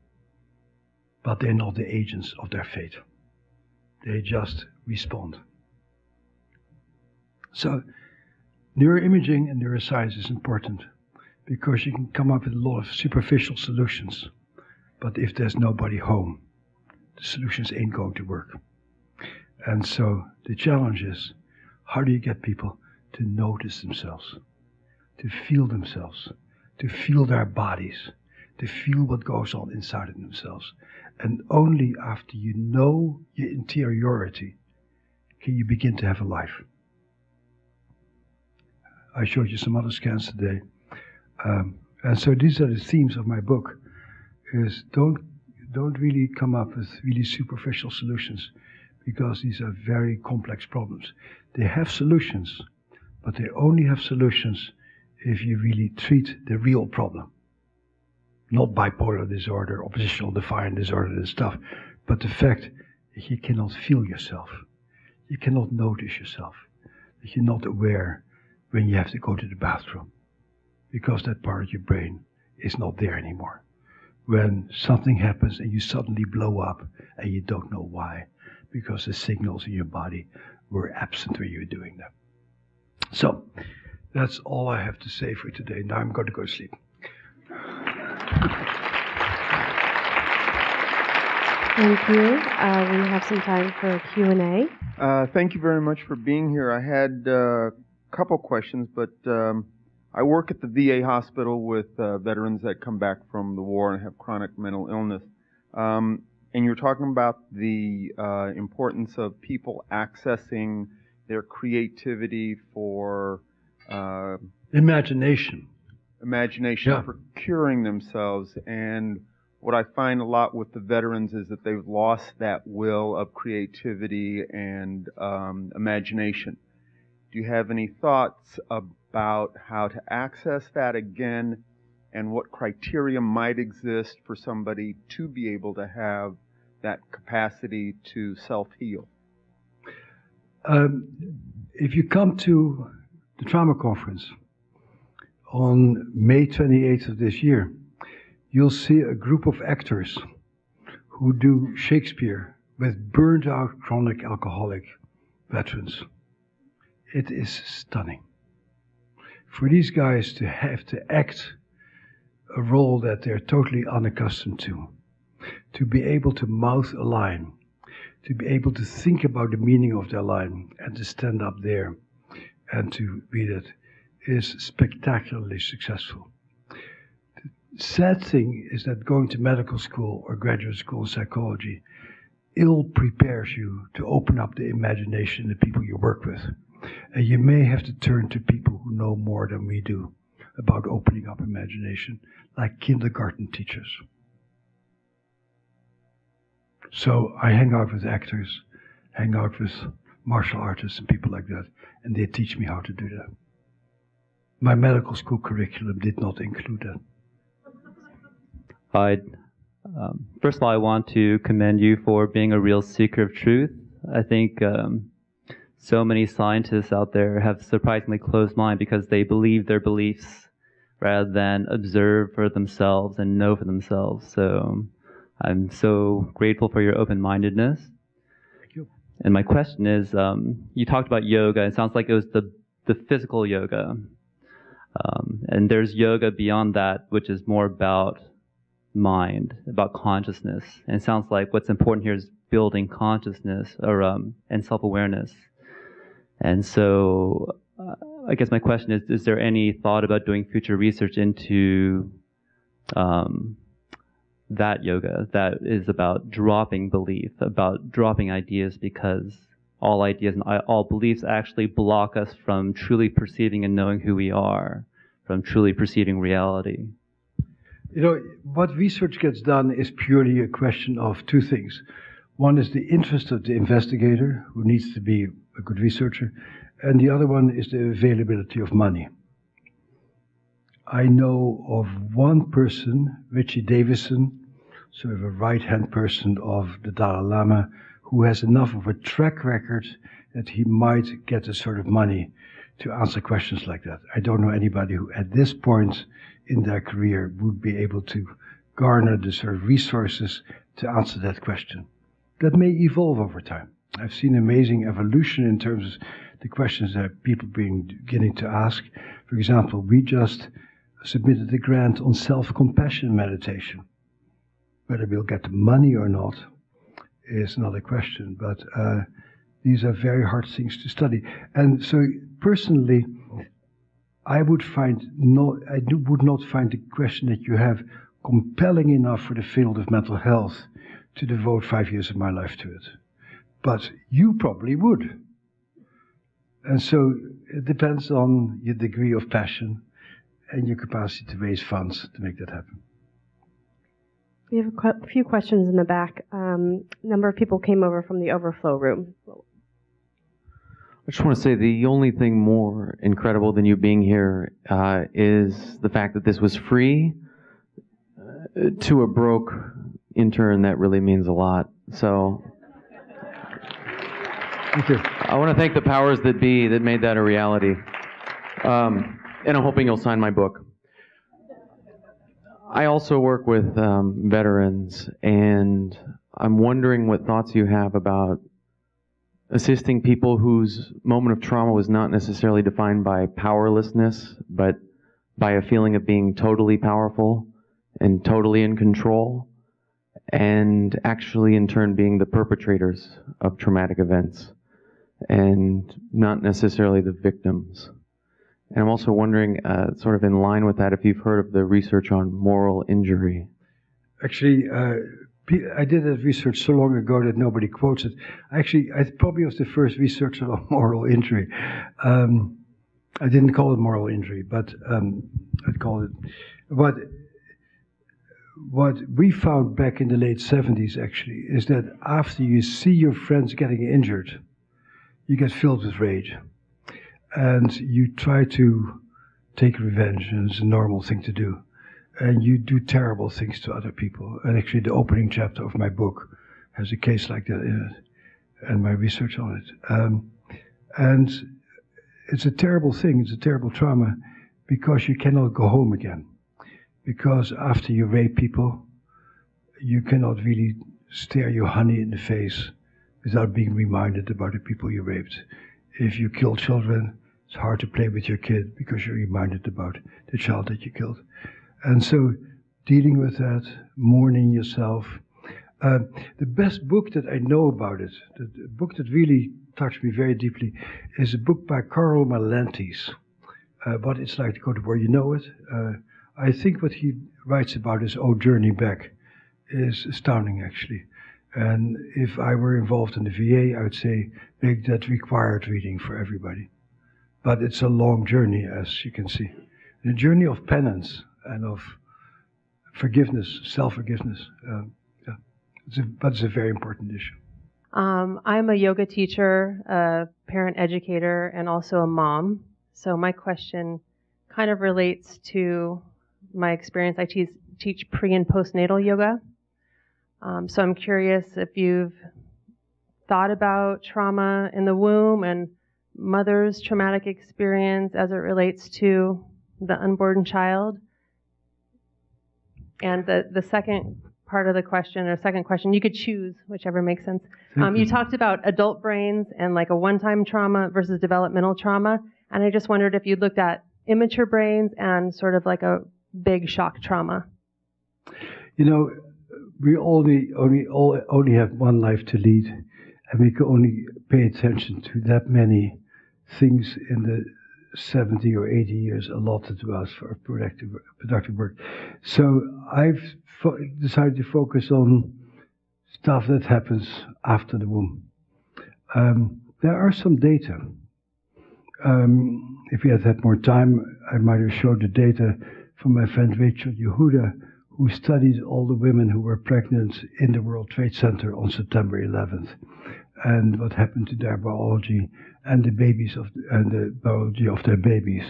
but they're not the agents of their fate. They just respond. So, neuroimaging and neuroscience is important because you can come up with a lot of superficial solutions, but if there's nobody home, the solutions ain't going to work. And so the challenge is, how do you get people to notice themselves, to feel their bodies, to feel what goes on inside of themselves. And only after you know your interiority can you begin to have a life. I showed you some other scans today. And so these are the themes of my book, is don't really come up with really superficial solutions, because these are very complex problems. They have solutions, but they only have solutions if you really treat the real problem. Not bipolar disorder, oppositional defiant disorder and stuff, but the fact that you cannot feel yourself. You cannot notice yourself. That you're not aware when you have to go to the bathroom, because that part of your brain is not there anymore. When something happens and you suddenly blow up and you don't know why, because the signals in your body were absent when you were doing that. So, that's all I have to say for today. Now I'm going to go to sleep. Thank you. We have some time for Q&A. Thank you very much for being here. I had a couple questions, but I work at the VA hospital with veterans that come back from the war and have chronic mental illness. And you're talking about the importance of people accessing their creativity for Imagination, yeah, for curing themselves. And what I find a lot with the veterans is that they've lost that will of creativity and imagination. Do you have any thoughts about how to access that again, and what criteria might exist for somebody to be able to have that capacity to self-heal? If you come to the trauma conference on May 28th of this year, you'll see a group of actors who do Shakespeare with burned out chronic alcoholic veterans. It is stunning. For these guys to have to act a role that they're totally unaccustomed to be able to mouth a line, to be able to think about the meaning of their line and to stand up there and to read it, is spectacularly successful. The sad thing is that going to medical school or graduate school in psychology ill prepares you to open up the imagination of the people you work with. And you may have to turn to people who know more than we do about opening up imagination, like kindergarten teachers. So I hang out with actors, hang out with martial artists and people like that, and they teach me how to do that. My medical school curriculum did not include that. First of all, I want to commend you for being a real seeker of truth. I think so many scientists out there have surprisingly closed mind because they believe their beliefs rather than observe for themselves and know for themselves. So I'm so grateful for your open-mindedness. Thank you. And my question is, you talked about yoga. It sounds like it was the physical yoga. And there's yoga beyond that, which is more about mind, about consciousness. And it sounds like what's important here is building consciousness or and self-awareness. And so I guess my question is there any thought about doing future research into that yoga that is about dropping belief, about dropping ideas because all ideas and all beliefs actually block us from truly perceiving and knowing who we are, from truly perceiving reality? You know, what research gets done is purely a question of two things. One is the interest of the investigator, who needs to be a good researcher, and the other one is the availability of money. I know of one person, Richie Davison, sort of a right-hand person of the Dalai Lama, who has enough of a track record that he might get the sort of money to answer questions like that. I don't know anybody who at this point in their career would be able to garner the sort of resources to answer that question. That may evolve over time. I've seen amazing evolution in terms of the questions that people beginning to ask. For example, we just submitted a grant on self-compassion meditation. Whether we'll get the money or not is another question, but these are very hard things to study. And so personally, I would not find the question that you have compelling enough for the field of mental health to devote 5 years of my life to it. But you probably would. And so it depends on your degree of passion and your capacity to raise funds to make that happen. We have a few questions in the back. A number of people came over from the overflow room. I just want to say the only thing more incredible than you being here is the fact that this was free. To a broke intern, that really means a lot. So Thank you. I want to thank the powers that be that made that a reality. And I'm hoping you'll sign my book. I also work with veterans, and I'm wondering what thoughts you have about assisting people whose moment of trauma was not necessarily defined by powerlessness, but by a feeling of being totally powerful and totally in control, and actually in turn being the perpetrators of traumatic events and not necessarily the victims. And I'm also wondering, sort of in line with that, if you've heard of the research on moral injury. Actually, I did that research so long ago that nobody quotes it. Actually, I probably was the first researcher on moral injury. I didn't call it moral injury, but I'd call it. What we found back in the late 70s, actually, is that after you see your friends getting injured, you get filled with rage. And you try to take revenge, and it's a normal thing to do. And you do terrible things to other people. And actually the opening chapter of my book has a case like that in it, and my research on it. And it's a terrible thing, it's a terrible trauma, because you cannot go home again. Because after you rape people, you cannot really stare your honey in the face without being reminded about the people you raped. If you kill children, it's hard to play with your kid because you're reminded about the child that you killed. And so dealing with that, mourning yourself. The best book that I know about it, the book that really touched me very deeply, is a book by Carl Malentis, What It's Like to Go to War. You know it? I think what he writes about his own journey back is astounding, actually. And if I were involved in the VA, I would say make that required reading for everybody. But it's a long journey, as you can see. A journey of penance and of forgiveness, self-forgiveness. But it's a very important issue. I'm a yoga teacher, a parent educator, and also a mom. So my question kind of relates to my experience. I teach pre- and postnatal yoga. So I'm curious if you've thought about trauma in the womb and mother's traumatic experience as it relates to the unborn child. And the second part of the question, or second question, you could choose whichever makes sense. You talked about adult brains and like a one-time trauma versus developmental trauma. And I just wondered if you looked at immature brains and sort of like a big shock trauma. You know, we only have one life to lead, and we can only pay attention to that many things in the 70 or 80 years allotted to us for productive work. So I've decided to focus on stuff that happens after the womb. there are some data. If we had had more time, I might have showed the data from my friend Rachel Yehuda, who studied all the women who were pregnant in the World Trade Center on September 11th, and what happened to their biology and the babies and the biology of their babies,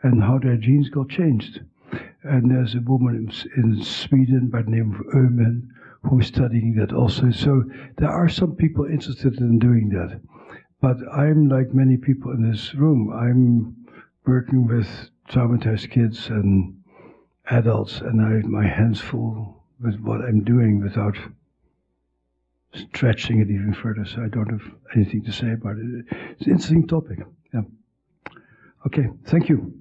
and how their genes got changed. And there's a woman in Sweden by the name of Öhman who's studying that also. So there are some people interested in doing that. But I'm like many people in this room. I'm working with traumatized kids and adults, and I have my hands full with what I'm doing without stretching it even further. So I don't have anything to say about it. It's an interesting topic. Yeah. Okay, thank you.